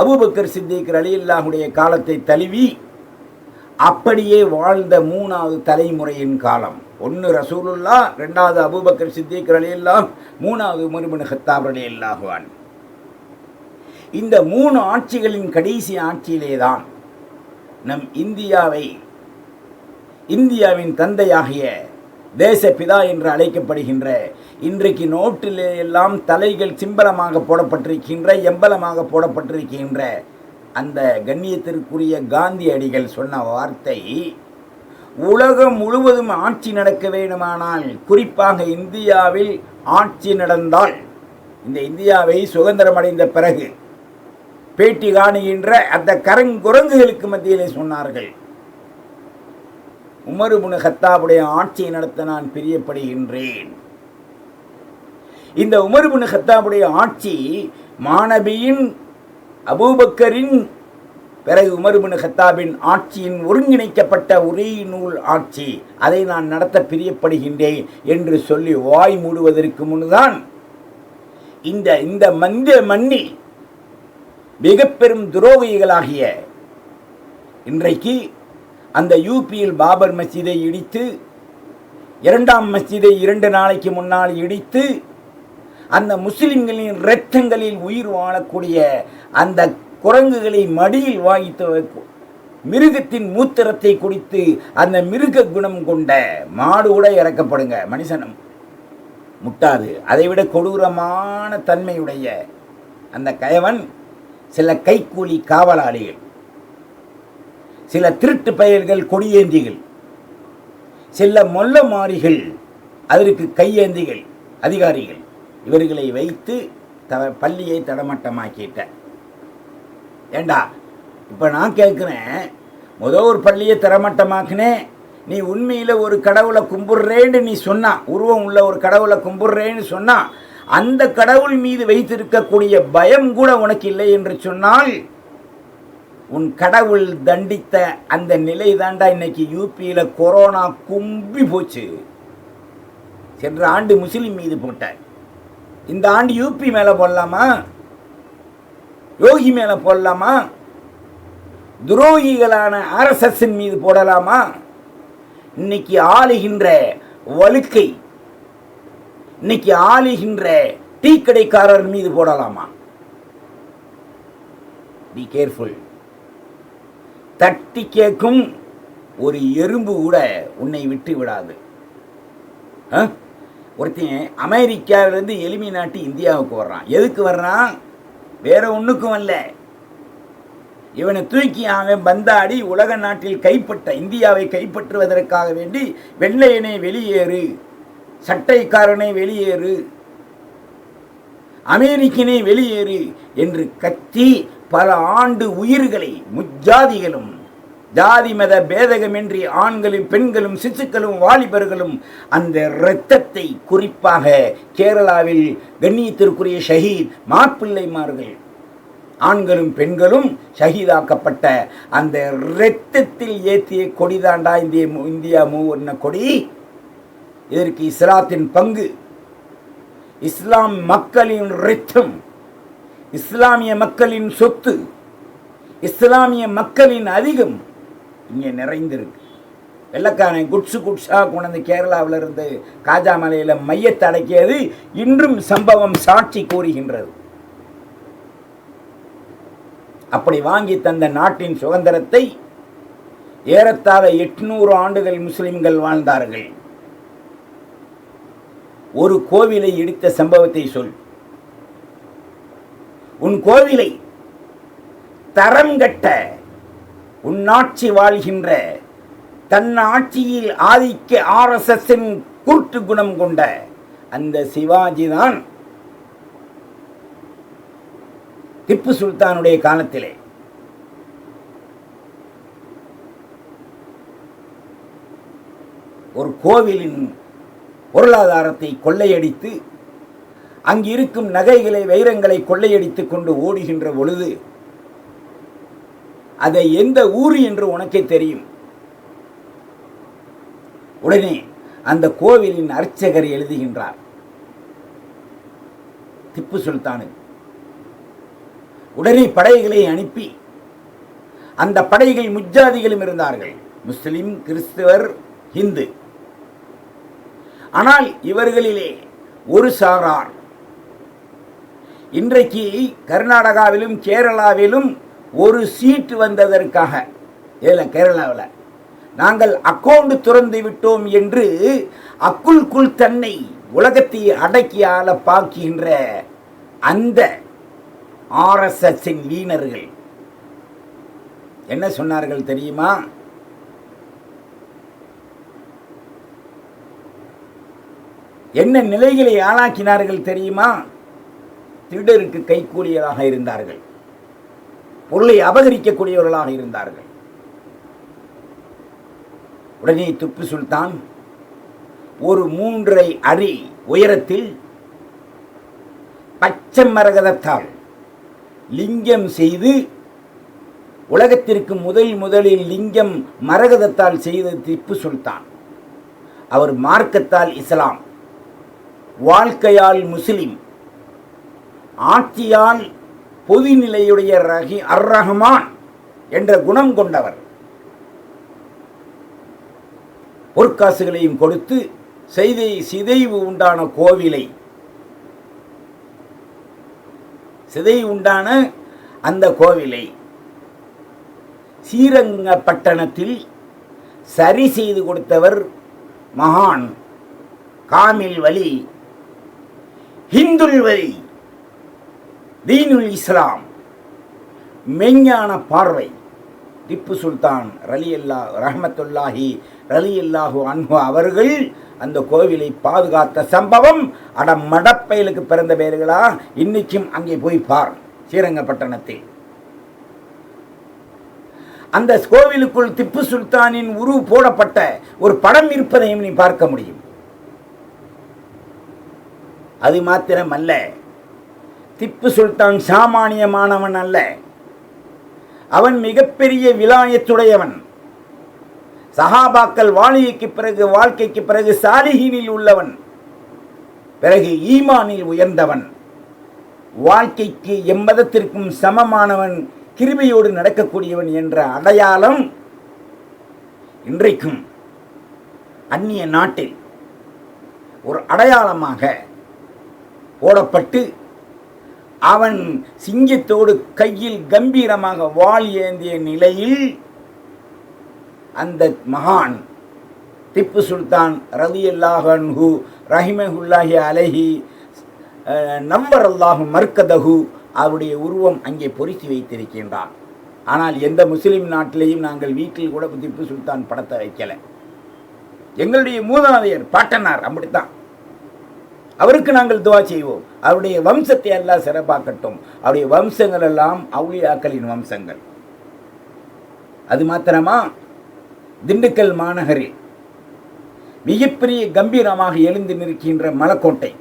அபூபக்கர் சித்திக் ரலியல்லாஹுடைய காலத்தை தழுவி அப்படியே வாழ்ந்த 3வது தலைமுறையின் காலம். 1 ரசூலுல்லாஹ், 2வது அபூபக்கர் சித்திக் ரலியல்லாஹு, 3வது உமர் இப்னு கத்தாப் ரலியல்லாஹு அன்ஹு. இந்த 3 ஆட்சிகளின் கடைசி ஆட்சியிலே தான் நம் இந்தியாவின் தந்தையாகிய தேசப்பிதா என்று அழைக்கப்படுகின்ற, இன்றைக்கு நோட்டிலே எல்லாம் தலைகள் சிம்பலமாக போடப்பட்டிருக்கின்ற, எம்பலமாக போடப்பட்டிருக்கின்ற அந்த கண்ணியத்திற்குரிய காந்தியடிகள் சொன்ன வார்த்தை, உலகம் முழுவதும் ஆட்சி நடக்க வேண்டுமானால், குறிப்பாக இந்தியாவில் ஆட்சி நடந்தால், இந்த இந்தியாவை சுதந்திரம் அடைந்த பிறகு பேட்டி காணுகின்ற அந்த கரங்குரங்குகளுக்கு மத்தியிலே சொன்னார்கள், உமர் இப்னு கத்தாபுடைய ஆட்சியை நடத்த நான் பிரியப்படுகின்றேன். இந்த உமர் இப்னு கத்தாபுடைய ஆட்சி மாணவியின், அபூபக்கரின் பிறகு உமர் இப்னு கத்தாபின் ஆட்சியின் ஒருங்கிணைக்கப்பட்ட ஒரே நூல் ஆட்சி, அதை நான் நடத்த பிரியப்படுகின்றேன் என்று சொல்லி வாய் மூடுவதற்கு முன்னுதான் இந்த மண்ணில் மிக பெரும் துரோகிகளாகிய இன்றைக்கு அந்த யூபியில் பாபர் மஸ்ஜிதை இடித்து, 2ஆம் மஸ்ஜிதை 2 நாளைக்கு முன்னால் இடித்து, அந்த முஸ்லிம்களின் இரத்தங்களில் உயிர் வாழக்கூடிய அந்த குரங்குகளை மடியில் வாங்கித்து மிருகத்தின் மூத்திரத்தை குடித்து அந்த மிருக குணம் கொண்ட மாடு கூட இறக்கப்படுங்க, மனுஷனும் முட்டாது. அதைவிட கொடூரமான தன்மையுடைய அந்த கயவன் சில கைக்கூலி காவலாளிகள், சில திருட்டு பயல்கள், கொடியேந்திகள், சில மொல்ல மாறிகள், அதற்கு கையேந்திகள், அதிகாரிகள், இவர்களை வைத்து பள்ளியை தடமட்டமாக்கிட்ட. ஏண்டா இப்போ நான் கேட்குறேன், ஒரு பள்ளியை தரமட்டமாக்குனேன், நீ உண்மையில் ஒரு கடவுளை கும்பிட்றேன்னு நீ சொன்னா, உருவம் உள்ள ஒரு கடவுளை கும்பிட்றேன்னு சொன்னா, அந்த கடவுள் மீது வைத்திருக்கக்கூடிய பயம் கூட உனக்கு இல்லை என்று சொன்னால், உன் கடவுள் தண்டித்த அந்த நிலை தாண்டா இன்னைக்கு யூபியில் கொரோனா கும்பி போச்சு. சென்ற ஆண்டு முஸ்லிம் மீது போட்ட, இந்த ஆண்டு யூபி மேலே போடலாமா? யோகி மேலே போடலாமா? துரோகிகளான RSS மீது போடலாமா? இன்னைக்கு ஆளுகின்ற வழுக்கை, இன்னைக்கு ஆளுகின்ற டீ கடைக்காரர் மீது போடலாமா? Be careful. தட்டி கேட்கும் ஒரு எறும்பு கூட உன்னை விட்டு விடாது. ஒருத்தன் அமெரிக்காவிலிருந்து எலிமினாட்டி இந்தியாவுக்கு வர்றான். எதுக்கு வர்றான்? வேற ஒன்றுக்கும் அல்ல. இவனை தூக்கி அவன் பந்தாடி உலக நாட்டில் கைப்பற்ற, இந்தியாவை கைப்பற்றுவதற்காக வேண்டி வெள்ளையனை வெளியேறு, சட்டைக்காரனை வெளியேறு, அமெரிக்கனை வெளியேறு என்று கத்தி பல ஆண்டு உயிர்களை முஜாதிகளும் ஜாதி மத பேதகமின்றி ஆண்களும் பெண்களும் சிசுக்களும் வாலிபர்களும் அந்த இரத்தத்தை, குறிப்பாக கேரளாவில் கண்ணியத்திற்குரிய ஷஹீத் மாப்பிள்ளைமார்கள் ஆண்களும் பெண்களும் ஷஹீதாக்கப்பட்ட அந்த இரத்தத்தில் ஏற்றிய கொடிதாண்டா இந்தியா மூவர்ண கொடி. இதற்கு இஸ்லாத்தின் பங்கு. இஸ்லாம் மக்களின் இரத்தம், இஸ்லாமிய மக்களின் சொத்து, இஸ்லாமிய மக்களின் அதிகம் இங்கே நிறைந்திருக்கு. வெள்ளக்காரன் குட்ஸா கொண்டு கேரளாவில் இருந்து காஜா மலையில் மையத்தை அடக்கியது இன்றும் சம்பவம் சாட்சி கூறுகின்றது. அப்படி வாங்கி தந்த நாட்டின் சுதந்திரத்தை ஏறத்தாழ 800 ஆண்டுகள் முஸ்லிம்கள் வாழ்ந்தார்கள். ஒரு கோவிலை இடித்த சம்பவத்தை சொல். உன் கோவிலை தரம் கட்ட உன் ஆட்சி வாழ்கின்ற தன் ஆட்சியில் ஆதிக்க RSSன் கூட்டு குணம் கொண்ட அந்த சிவாஜி தான் திப்பு சுல்தானுடைய காலத்திலே ஒரு கோவிலின் பொருளாதாரத்தை கொள்ளையடித்து அங்கிருக்கும் நகைகளை, வைரங்களை கொள்ளையடித்துக் கொண்டு ஓடுகின்ற பொழுது அதை எந்த ஊர் என்று உனக்கே தெரியும். உடனே அந்த கோவிலின் அர்ச்சகர் எழுதுகின்றார் திப்பு சுல்தானுக்கு. உடனே படைகளை அனுப்பி, அந்த படைகள் முஜாதிகளும் இருந்தார்கள், முஸ்லிம், கிறிஸ்தவர், இந்து. ஆனால் இவர்களிலே ஒரு சாரார் இன்றைக்கு கர்நாடகாவிலும் கேரளாவிலும் ஒரு சீட்டு வந்ததற்காக, கேரளாவில் நாங்கள் அக்கௌண்ட் திறந்து விட்டோம் என்று அக்குள் தன்னை உலகத்தை அடக்கி ஆள பார்க்கின்ற அந்த RSSன் வீணர்கள் என்ன சொன்னார்கள் தெரியுமா? என்ன நிலைகளை ஆளாக்கினார்கள் தெரியுமா? திருடருக்கு கைக்கூலியராக இருந்தார்கள், பொருளை அபகரிக்கக்கூடியவர்களாக இருந்தார்கள். உடனே திப்பு சுல்தான் ஒரு 3.5 அடி உயரத்தில் பச்சை மரகதத்தால் லிங்கம் செய்து, உலகத்திற்கு முதலில் லிங்கம் மரகதத்தால் செய்த திப்பு சுல்தான். அவர் மார்க்கத்தால் இஸ்லாம், வாழ்க்கையால் முஸ்லிம், ஆட்சியால் பொதுநிலையுடைய அர்-ரஹ்மான் என்ற குணம் கொண்டவர். பொற்காசுகளையும் கொடுத்து சிதைவு உண்டான கோவிலை, சிதைவு உண்டான அந்த கோவிலை ஸ்ரீரங்கப்பட்டணத்தில் சரி செய்து கொடுத்தவர் மகான் காமில் வலி, ஹிந்துல் வலி, தீனுல் இஸ்லாம், மெஞ்ஞான பார்வை திப்பு சுல்தான் ரஹ்மத்துல்லாஹி ரலியல்லாஹு அன்ஹு அவர்கள் அந்த கோவிலை பாதுகாத்த சம்பவம். மடப்பயலுக்கு பிறந்த பேர்களா, இன்னைக்கும் அங்கே போய் பார். ஸ்ரீரங்கப்பட்டணத்தில் அந்த கோவிலுக்குள் திப்பு சுல்தானின் உரு போடப்பட்ட ஒரு படம் இருப்பதையும் நீ பார்க்க முடியும். அது மாத்திரமல்ல, திப்பு சுல்தான் சாமானியமானவன் அல்ல. அவன் மிகப்பெரிய விலாயத்துடையவன். சஹாபாக்கள் வாழ்க்கைக்கு பிறகு சாலிஹீனில் உள்ளவன், பிறகு ஈமானில் உயர்ந்தவன், வாழ்க்கைக்கு எம்மதத்திற்கும் சமமானவன், கிருபையோடு நடக்கக்கூடியவன் என்ற அடையாளம் இன்றைக்கும் அந்நிய நாட்டில் ஒரு அடையாளமாக போடப்பட்டு அவன் சிங்கத்தோடு கையில் கம்பீரமாக வாள் ஏந்திய நிலையில் அந்த மகான் திப்பு சுல்தான் ரலியல்லாஹு அன்ஹு ரஹிமஹுல்லாஹி அலைஹி நவ்வர் அல்லாஹு மர்கதஹு அவருடைய உருவம் அங்கே பொறித்து வைத்திருக்கின்றான். ஆனால் எந்த முஸ்லீம் நாட்டிலையும் நாங்கள் வீட்டில் கூட திப்பு சுல்தான் படத்தை வைக்கலை. எங்களுடைய மூதாதையர் பாட்டனார் அப்படித்தான். அவருக்கு நாங்கள் துவா செய்வோம். அவருடைய வம்சத்தை எல்லாம் சிறப்பாக்கட்டும். அவருடைய வம்சங்கள் எல்லாம் அவுலியாக்களின் வம்சங்கள். அது மாத்திரமா, திண்டுக்கல் மாநகரில் மிகப்பெரிய கம்பீரமாக எழுந்து நிற்கின்ற மலக்கோட்டை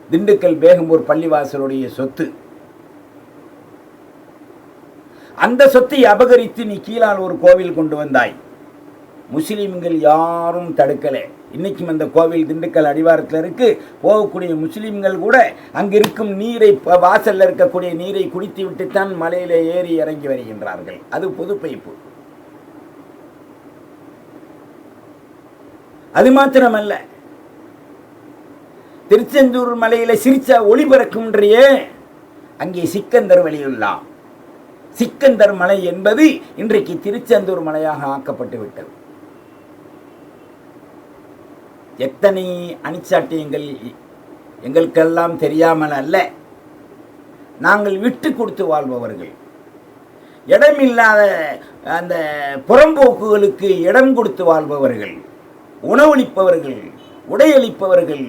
திண்டுக்கல் பேகம்பூர் பள்ளிவாசலுடைய சொத்து. அந்த சொத்தை அபகரித்து நீ கீழால் ஒரு கோவில் கொண்டு வந்தாய். முஸ்லீம்கள் யாரும் தடுக்கலை. இன்னைக்கும் அந்த கோவில் திண்டுக்கல் அடிவாரத்தில் இருக்கு. போகக்கூடிய முஸ்லீம்கள் கூட அங்கிருக்கும் நீரை, வாசல்ல இருக்கக்கூடிய நீரை குடித்து விட்டுத்தான் மலையில ஏறி இறங்கி வருகின்றார்கள். அது பொது பைப்பு. அது மாத்திரமல்ல, திருச்செந்தூர் மலையில சிரிச்சா ஒளி பறக்கும்ன்றையே, அங்கே சிக்கந்தர் வலியுல்லா, சிக்கந்தர் மலை என்பது இன்றைக்கு திருச்செந்தூர் மலையாக ஆக்கப்பட்டு விட்டது. எத்தனை அணிச்சாட்டியங்கள் எங்களுக்கெல்லாம் தெரியாமல் அல்ல. நாங்கள் விட்டு கொடுத்து வாழ்பவர்கள். இடமில்லாத அந்த புறம்போக்குகளுக்கு இடம் கொடுத்து வாழ்பவர்கள், உணவளிப்பவர்கள், உடையளிப்பவர்கள்.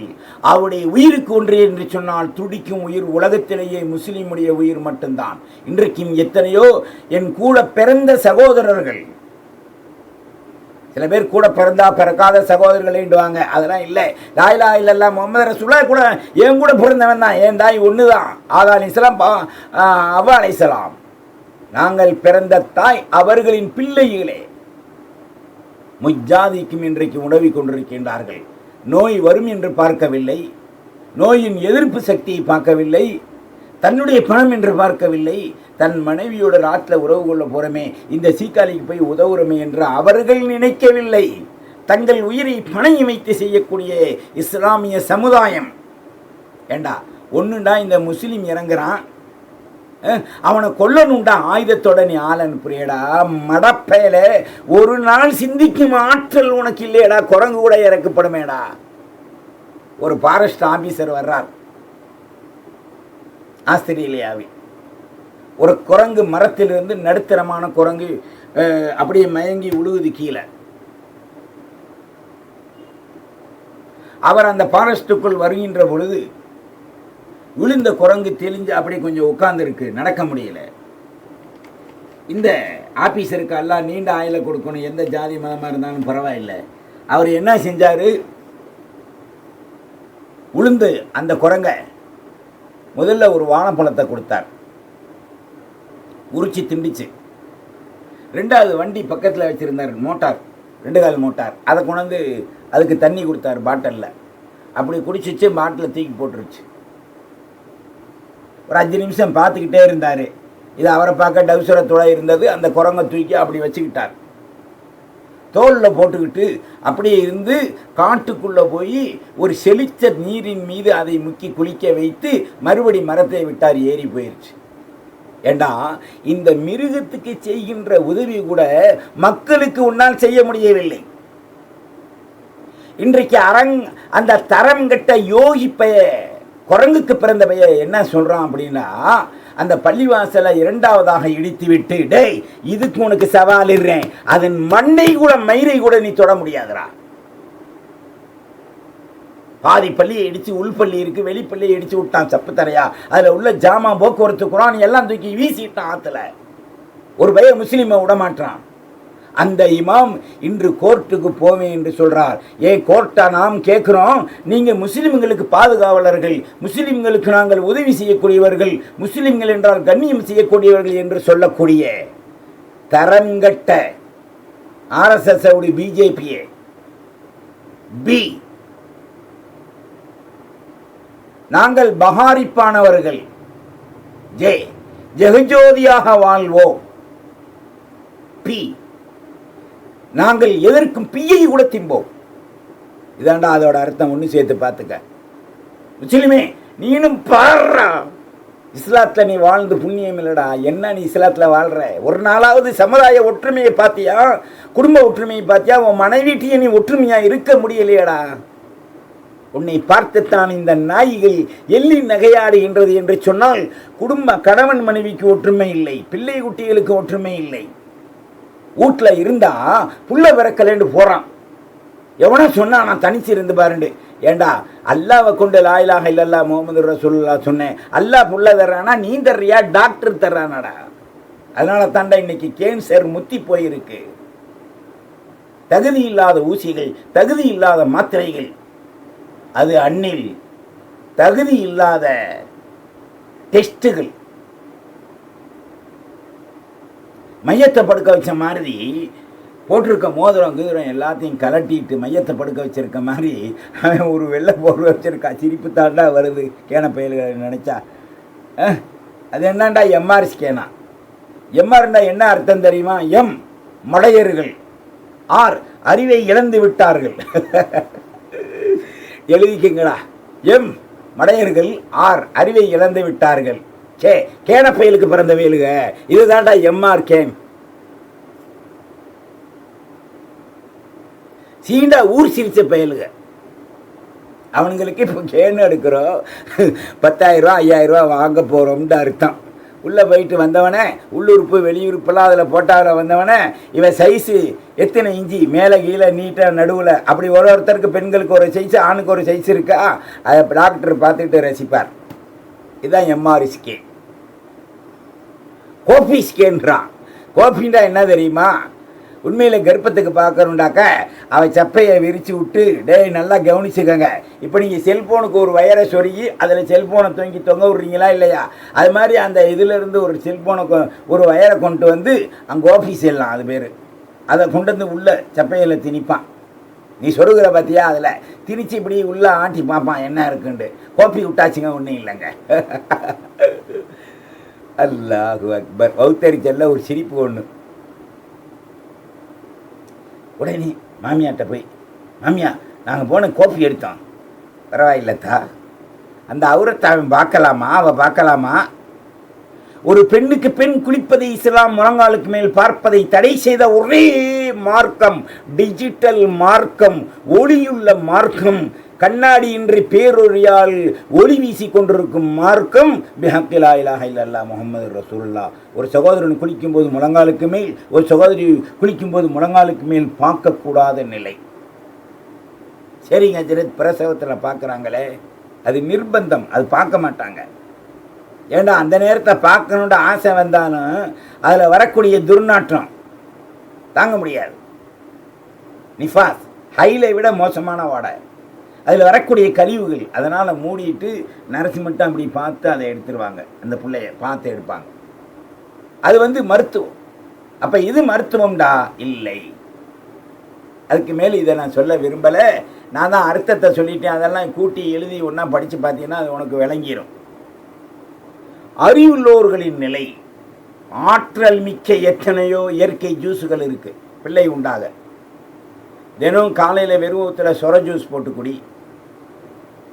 அவருடைய உயிருக்கு ஒன்று என்று சொன்னால் துடிக்கும் உயிர் உலகத்திலேயே முஸ்லீமுடைய உயிர் மட்டும்தான். இன்றைக்கும் எத்தனையோ என் கூட பிறந்த சகோதரர்கள், சில பேர் கூட பிறந்தா பிறக்காத சகோதரர்களேண்டுவாங்க. அதெல்லாம் இல்லை. லா இலாஹ இல்லல்லாஹ் முஹம்மது ரசூலுல்லாஹ் கூட என் கூட பிறந்தவன் தான். என் தாய் ஒன்று தான். ஆதா அலைஹிஸ்ஸலாம், அவ்வா அலைஹிஸ்ஸலாம். நாங்கள் பிறந்த தாய் அவர்களின் பிள்ளைகளே முஜாதிக்கும் இன்றைக்கு உதவி கொண்டிருக்கின்றார்கள். நோய் வரும் என்று பார்க்கவில்லை, நோயின் எதிர்ப்பு சக்தியை பார்க்கவில்லை, தன்னுடைய பணம் என்று பார்க்கவில்லை, தன் மனைவியோட ராட்டில் உறவு கொள்ள போறமே, இந்த சீக்காளிக்கு போய் உதவுறமே என்று அவர்கள் நினைக்கவில்லை. தங்கள் உயிரை பணம் வைத்து செய்யக்கூடிய இஸ்லாமிய சமுதாயம். ஏண்டா ஒன்றுண்டா இந்த முஸ்லீம் இறங்குறான், அவனை கொல்லணுண்டா ஆயுதத்தோட நீ ஆள் அனுப்புறியடா மடப்பேல. ஒரு நாள் சிந்திக்கும் ஆற்றல் உனக்கு இல்லையடா. குரங்கு கூட இறக்கப்படுமேடா. ஒரு ஃபாரஸ்ட் ஆபீசர் வர்றார் ஆஸ்திரேலியாவில். ஒரு குரங்கு மரத்திலிருந்து, நடுத்தரமான குரங்கு, அப்படியே மயங்கி உழுகுது கீழே. அவர் அந்த ஃபாரஸ்டுக்குள் வருகின்ற பொழுது விழுந்த குரங்கு தெளிஞ்சு அப்படியே கொஞ்சம் உட்கார்ந்துருக்கு, நடக்க முடியல. இந்த ஆபீசருக்கு எல்லாம் நீண்ட ஆயில கொடுக்கணும், எந்த ஜாதி மதமாக இருந்தாலும் பரவாயில்லை. அவர் என்ன செஞ்சார், உளுந்து அந்த குரங்கை முதல்ல ஒரு வாழைப்பழத்தை கொடுத்தார், உரிச்சி திண்டிச்சு. ரெண்டாவது வண்டி பக்கத்தில் வச்சுருந்தார், மோட்டார், 2 கால் மோட்டார், அதை கொண்டாந்து அதுக்கு தண்ணி கொடுத்தார் பாட்டிலில். அப்படி குடிச்சிச்சு, பாட்டில் தூக்கி போட்டுருச்சு. ஒரு 5 நிமிஷம் பார்த்துக்கிட்டே இருந்தார். இது அவரை பார்க்க டவுசரத்தோட இருந்தது. அந்த குரங்கை தூக்கி அப்படி வச்சுக்கிட்டார், தோளில் போட்டுக்கிட்டு அப்படியே இருந்து காட்டுக்குள்ளே போய் ஒரு செழித்த நீரின் மீது அதை முக்கி குளிக்க வைத்து மறுபடி மரத்தை விட்டார், ஏறி போயிடுச்சு. ஏண்டா இந்த மிருகத்துக்கு செய்கின்ற உதவி கூட மக்களுக்கு உன்னால் செய்ய முடியவில்லை. இன்றைக்கு அந்த தரம் கெட்ட யோகி பைய, குரங்குக்கு பிறந்த பைய என்ன சொல்றான் அப்படின்னா, அந்த பள்ளிவாசலை 2வதாக இடித்து விட்டு, டேய் இதுக்கு உனக்கு சவால் இருறேன், அதன் மண்ணை கூட மயிரை கூட நீ தொட முடியாதுரா. பாதி பள்ளியை இடிச்சு, உள்பள்ளி இருக்கு, வெளிப்பள்ளியை இடிச்சு விட்டான் சப்பு தரையா. அதில் உள்ள ஜாமா, போக்குவரத்து, குரான் எல்லாம் தூக்கி வீசிட்டான் ஆற்றுல. ஒரு பைய முஸ்லீமை விடமாட்டான். அந்த இமாம் இன்று கோர்ட்டுக்கு போவேன் என்று சொல்றார். ஏன் கோர்ட்டா நாம் கேட்கிறோம், நீங்க முஸ்லிம்களுக்கு பாதுகாவலர்கள், முஸ்லிம்களுக்கு நாங்கள் உதவி செய்யக்கூடியவர்கள், முஸ்லிம்கள் என்றால் கண்ணியம் செய்யக்கூடியவர்கள் என்று சொல்லக்கூடிய தரங்கட்ட RSS உடைய பிஜேபியே பி, நாங்கள் பகாரிப்பானவர்கள், ஜெகஜோதியாக வாழ்வோம் பி, நாங்கள் எதற்கும் பியை கூட திம்போம். இதாண்டா அதோட அர்த்தம். ஒன்று சேர்த்து பார்த்துக்க. முஸ்லிமே நீனும் பாடுறா, இஸ்லாத்தில் நீ வாழ்ந்து புண்ணியம் இல்லைடா. என்ன நீ இஸ்லாத்தில் வாழ்கிற? ஒரு நாளாவது சமுதாய ஒற்றுமையை பார்த்தியா? குடும்ப ஒற்றுமையை பார்த்தியா? உன் மனைவிட்டியை நீ ஒற்றுமையாக இருக்க முடியலையடா. உன்னை பார்த்துத்தான் இந்த நாய்கள் எள்ளி நகையாடுகின்றது என்று சொன்னால், குடும்ப கணவன் மனைவிக்கு ஒற்றுமை இல்லை, பிள்ளை குட்டிகளுக்கு ஒற்றுமை இல்லை. வீட்டில் இருந்தா புள்ள பிறக்கலேண்டு போகிறான். எவனா சொன்னா நான் தனிச்சு இருந்து பாருண்டு. ஏண்டா அல்லாவை கொண்டு லா இலாஹ இல்லல்லாஹ் முஹம்மது ரசூலுல்லாஹ் சொன்னேன். அல்லாஹ் புள்ள தர்றானா, நீ தர்றியா? டாக்டர் தர்றானடா. அதனால தாண்டா இன்னைக்கு கேன்சர் முத்தி போயிருக்கு. தகுதி இல்லாத ஊசிகள், தகுதி இல்லாத மாத்திரைகள், அது அண்ணில் தகுதி இல்லாத டெஸ்ட்டுகள். மையத்தை படுக்க வச்ச மாதிரி போட்டிருக்க மோதிரம் கீதிரம் எல்லாத்தையும் கலட்டிட்டு மையத்தை படுக்க வச்சிருக்க மாதிரி அவன் ஒரு வெள்ளை போர்வை வச்சிருக்கா. சிரிப்பு தாண்டா வருது கேன பயல்களை நினச்சா. அது என்னண்டா எம்ஆர் ஸ்கேனா? எம்ஆர்ண்டா என்ன அர்த்தம் தெரியுமா? எம் மடையர்கள், ஆர் அறிவை இழந்து விட்டார்கள். எழுதிக்கங்களா, எம் மடையர்கள், ஆர் அறிவை இழந்து விட்டார்கள். சே கேன பயலுக்கு பிறந்த வேலுக இதுதான்டா எம்ஆர் கேன். சீண்டா ஊர் சிரிச்ச பயலுக. அவனுங்களுக்கு இப்போ கேன்னு எடுக்கிறோம், 10,000 ரூபா 5,000 ரூபா வாங்க போகிறோம்னு அர்த்தம். உள்ளே போயிட்டு வந்தவனே, உள்ளுறுப்பு வெளியுறுப்பெல்லாம் அதில் போட்டாவில் வந்தவனே, இவன் சைஸு எத்தனை இஞ்சி மேலே கீழே நீட்டாக நடுவில் அப்படி ஒருத்தருக்கு பெண்களுக்கு ஒரு சைஸு ஆணுக்கு ஒரு சைஸ் இருக்கா, அதை டாக்டர் பார்த்துக்கிட்டு ரசிப்பார். இதுதான் எம்ஆர்ஐ ஸ்கேன். கோபி ஸ்கேன்றான். கோபின்றா என்ன தெரியுமா? உண்மையில் கர்ப்பத்துக்கு பார்க்கணுண்டாக்க அவன் சப்பையை விரித்து விட்டு, டேய் நல்லா கவனிச்சுக்கோங்க, இப்போ நீங்கள் செல்ஃபோனுக்கு ஒரு வயரை சொருகி அதில் செல்ஃபோனை தொங்க விட்றீங்களா இல்லையா? அது மாதிரி அந்த இதிலேருந்து ஒரு செல்ஃபோனை ஒரு வயரை கொண்டு வந்து அங்கே ஆஃபீஸ் எல்லாம் அது பேர், அதை கொண்டு வந்து உள்ள சப்பையில் திணிப்பான். நீ சொருகிற பார்த்தியா? அதில் திணிச்சு இப்படி உள்ளே ஆட்டி பார்ப்பான் என்ன இருக்குன்ட்டு. கோப்பி விட்டாச்சுங்க, ஒன்றும் இல்லைங்க. அல்லாஹு அக்பர். வௌத்தரிச்சல்ல ஒரு சிரிப்பு ஒன்று. உடனே மாமியாட்ட போய், மாமியா நாங்கள் போன கோப்பி எடுத்தோம். பரவாயில்லத்தா, அந்த அவுரத்தை அவன் பார்க்கலாமா, அவள் பார்க்கலாமா? ஒரு பெண்ணுக்கு பெண் குளிப்பதை இஸ்லாம் முழங்காலுக்கு மேல் பார்ப்பதை தடை செய்த ஒரே மார்க்கம் டிஜிட்டல் மார்க்கம், ஒளியுள்ள மார்க்கம், கண்ணாடியின்றி பேரொழியால் ஒளி வீசி கொண்டிருக்கும் மார்க்கம் பிஹக்கி லா இலாஹ இல்லல்லாஹ் முஹம்மது ரசூலுல்லாஹ். ஒரு சகோதரன் குளிக்கும்போது முழங்காலுக்கு மேல், ஒரு சகோதரி குளிக்கும்போது முழங்காலுக்கு மேல் பார்க்கக்கூடாத நிலை. சரிங்க, ஜெரத் பிரசவத்தில் பார்க்குறாங்களே, அது நிர்பந்தம், அது பார்க்க மாட்டாங்க. ஏண்டா அந்த நேரத்தை பார்க்கணுன்ற ஆசை வந்தாலும் அதில் வரக்கூடிய துர்நாற்றம் தாங்க முடியாது. நிஃபாஸ் ஹைலை விட மோசமான வாடை, அதில் வரக்கூடிய கழிவுகள், அதனால் மூடிட்டு நரசி மட்டும் அப்படி பார்த்து அதை எடுத்துருவாங்க. அந்த பிள்ளைய பார்த்து எடுப்பாங்க. அது மருத்துவம். அப்போ இது மருத்துவம்டா இல்லை. அதுக்கு மேலே இதை நான் சொல்ல விரும்பலை. நான் தான் அர்த்தத்தை சொல்லிட்டேன். அதெல்லாம் கூட்டி எழுதி ஒன்றா படித்து பார்த்தீங்கன்னா அது உனக்கு விளங்கிடும். அறிவுள்ளோர்களின் நிலை, ஆற்றல் மிக்க எத்தனையோ இயற்கை ஜூஸுகள் இருக்குது பிள்ளை உண்டாக. தினம் காலையில் வெறுவத்தில் சொர ஜூஸ் போட்டு குடி,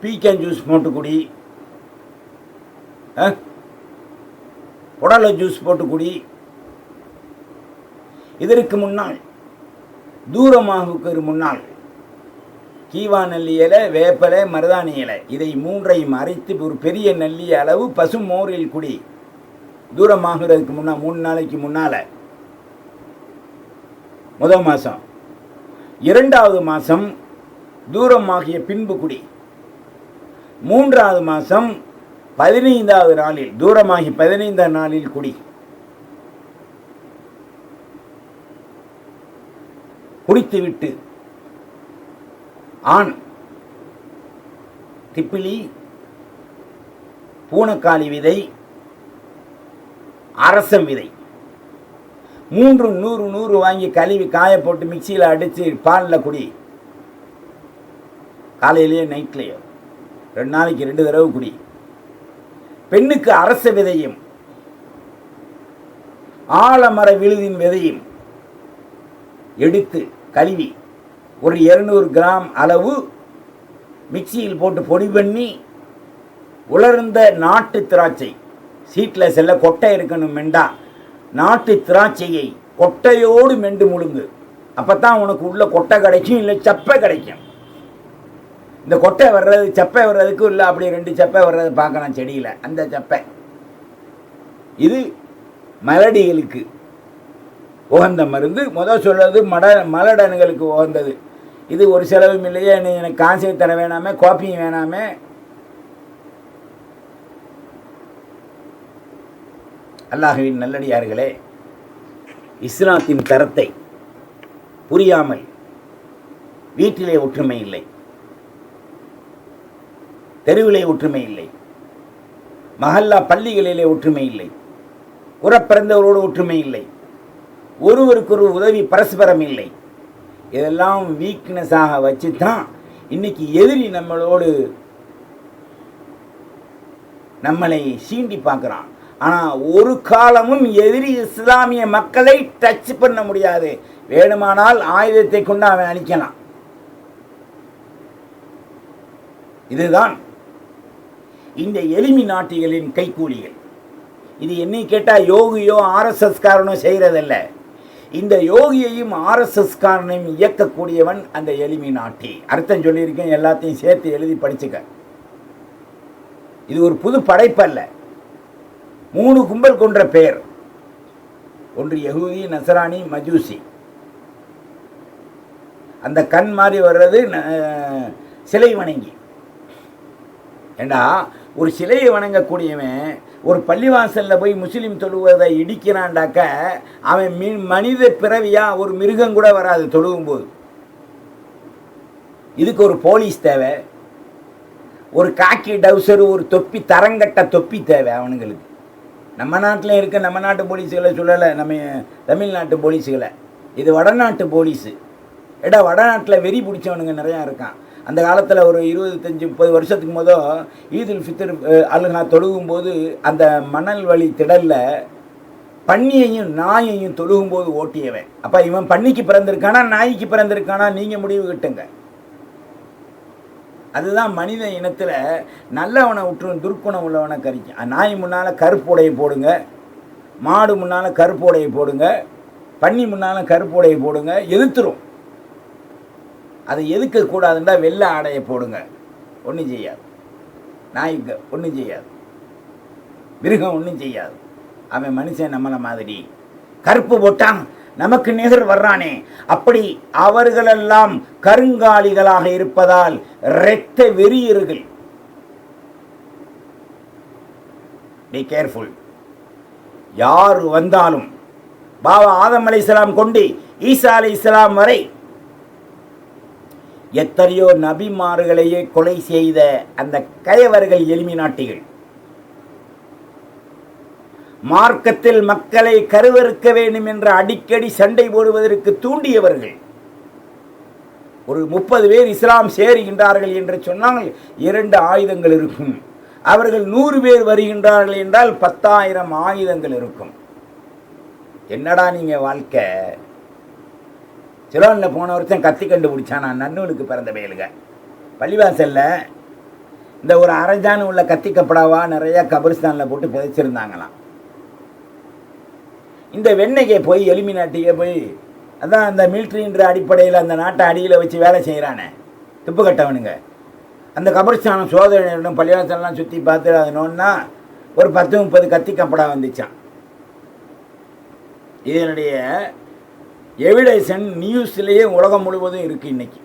பீக்கன் ஜூஸ் போட்டு குடி, புடலை ஜூஸ் போட்டு குடி. இதற்கு முன்னால் தூரமாகுக்கு முன்னால் கீவா நல்லி இலை, வேப்பலை, மருதாணி இலை, இதை மூன்றையும் அரைத்து ஒரு பெரிய நல்லி அளவு பசு மோரில் குடி. தூரமாகிறதுக்கு முன்னால் 3 நாளைக்கு முன்னால், முதல் மாதம், 2வது மாதம் தூரமாகிய பின்பு குடி, 3வது மாதம் 15வது நாளில், தூரமாகி 15ஆம் நாளில் குடி. குடித்துவிட்டு ஆண் திப்பிலி, பூனக்காளி விதை, அரசம் விதை 3 100 வாங்கி கழுவி காய போட்டு மிக்சியில் அடித்து பாலில் குடி. காலையிலேயே நைட்லேயோ 2 நாளைக்கு 2 தடவை குடி. பெண்ணுக்கு அரச விதையும் ஆலமர விழுதின் விதையும் எடுத்து கழுவி ஒரு 200 கிராம் அளவு மிக்சியில் போட்டு பொடி பண்ணி உலர்ந்த நாட்டு திராட்சை, சீட்டில் செல்ல கொட்டை இருக்கணும் மெண்டா, நாட்டு திராட்சையை கொட்டையோடு மெண்டு முழுங்கு. அப்போ தான் உனக்கு உள்ள கொட்டை கிடைக்கும், இல்லை சப்பை கிடைக்கும். இந்த கொட்டை வர்றது சப்பை வர்றதுக்கும் இல்லை, அப்படி 2 சப்பை வர்றது பார்க்கலாம் செடியில், அந்த சப்பை. இது மலடிகளுக்கு உகந்த மருந்து. சொல்றது மலடனுகளுக்கு உகந்தது. இது ஒரு செலவும் இல்லையே, எனக்கு காசே தர வேணாமே, காப்பியும் வேணாமே. அல்லாஹ்வின் நல்லடியார்களே, இஸ்லாத்தின் தரத்தை புரியாமல் வீட்டிலே ஒற்றுமை இல்லை, தெருவிலே ஒற்றுமை இல்லை, மஹல்லா பள்ளிகளிலே ஒற்றுமை இல்லை, உறப்பிறந்தவரோடு ஒற்றுமை இல்லை, ஒருவருக்கொரு உதவி பரஸ்பரம் இல்லை. இதெல்லாம் வீக்னஸாக வச்சு தான் இன்னைக்கு எதிரி நம்மளை சீண்டி பார்க்குறான். ஆனால் ஒரு காலமும் எதிரி இஸ்லாமிய மக்களை டச் பண்ண முடியாது. வேணுமானால் ஆயுதத்தை கொண்டு அவன் அழிக்கலாம். இதுதான் இந்த எளிமை நாட்டிகளின் கைக்கூலிகள். இது என்னை கேட்டால் யோகியோ RSS காரனோ செய்கிறதில்ல. இந்த யோகியையும் RSS காரனையும் இயக்கக்கூடியவன் அந்த எளிமை நாட்டி. அர்த்தம் சொல்லியிருக்கேன், எல்லாத்தையும் சேர்த்து எழுதி படிச்சுக்க. இது ஒரு புது படைப்பல்ல. 3 கும்பல் கொன்ற பெயர். ஒன்று யஹூதி, நசராணி, மஜூசி. அந்த கண் மாதிரி வர்றது சிலை வணங்கி. ஏண்டா ஒரு சிலையை வணங்கக்கூடியவன் ஒரு பள்ளிவாசலில் போய் முஸ்லீம் தொழுவதை இடிக்கிறான்டாக்க அவன் மனித பிறவியா, ஒரு மிருகம் கூட வராது தொழுகும்போது. இதுக்கு ஒரு போலீஸ் தேவை, ஒரு காக்கி டவுசர், ஒரு தொப்பி, தரங்கட்ட தொப்பி தேவை அவனுங்களுக்கு. நம்ம நாட்டில் இருக்க நம்ம நாட்டு போலீஸுகளை சொல்லலை, நம்ம தமிழ்நாட்டு போலீஸுகளை. இது வடநாட்டு போலீஸு. வடநாட்டில் வெறி பிடிச்சவனுங்க நிறையா இருக்கான். அந்த காலத்தில் ஒரு 25-30 வருஷத்துக்கு முதல் ஈதுல் ஃபித்ர் அல்ஹா தொழுகும்போது அந்த மணல் வழி திடலில் பன்னியையும் நாயையும் தொழுகும்போது ஓட்டியவன். அப்போ இவன் பன்னிக்கு பிறந்திருக்கானா நாய்க்கு பிறந்திருக்கானா நீங்கள் முடிவு கிட்டுங்க. அதுதான் மனித இனத்தில் நல்லவனை விட்டுரும், துர்க்குணம் உள்ளவனை கறிக்கும். நாய் முன்னால் கருப்புடையை போடுங்க, மாடு முன்னால் கருப்புடையை போடுங்க, பன்னி முன்னால் கருப்புடையை போடுங்க, எதிர்த்துரும். அதை எதுக்கக்கூடாதுன்றா வெள்ளை ஆடையை போடுங்க, ஒன்றும் செய்யாது. நாய்க்கு ஒன்றும் செய்யாது, மிருகம் ஒன்றும் செய்யாது. அவன் மனுஷன் நம்மளை மாதிரி. கருப்பு போட்டான் நமக்கு நிகர் வர்றானே, அப்படி அவர்களெல்லாம் கருங்காலிகளாக இருப்பதால் இரத்த வெறியர்கள். Be careful. யார் வந்தாலும் பாபா ஆதம் அலைஹிஸ்ஸலாம் கொண்டு ஈசா அலைஹிஸ்ஸலாம் வரை எத்தனையோ நபிமார்களையே கொலை செய்த அந்த கயவர்கள் எளிமை நாட்டிகள். மார்க்கத்தில் மக்களை கருவறுக்க வேண்டும் என்று அடிக்கடி சண்டை போடுவதற்கு தூண்டியவர்கள். ஒரு 30 பேர் இஸ்லாம் சேருகின்றார்கள் என்று சொன்னால் 2 ஆயுதங்கள் இருக்கும். அவர்கள் 100 பேர் வருகின்றார்கள் என்றால் 10,000 ஆயுதங்கள் இருக்கும். என்னடா நீங்க வாழ்க்கை? சிலோனில் போன வருஷம் கத்தி கண்டுபிடிச்சான். நான் நன்னூலுக்கு பிறந்த பயலுங்க. பள்ளிவாசல்ல இந்த ஒரு அரைஜானு உள்ள கத்தி கப்படாவா நிறையா கபிரிஸ்தானில் போட்டு புதைச்சிருந்தாங்களாம். இந்த வெண்ணெய்க்கே போய் எலிமினாட்டிக்கே போய் அதான் அந்த மிலிட்ரின்ற அடிப்படையில் அந்த நாட்டை அடியில் வச்சு வேலை செய்கிறானே துப்பு கட்டவனுங்க. அந்த கபிரிஸ்தானம் சோதனையிடம் பள்ளிவாசல்லாம் சுற்றி பார்த்து அது நோன்னா ஒரு 10-30 கத்தி கப்படா வந்துச்சான். இதனுடைய எவிடேஷன் நியூஸ்லேயே உலகம் முழுவதும் இருக்குது இன்றைக்கி.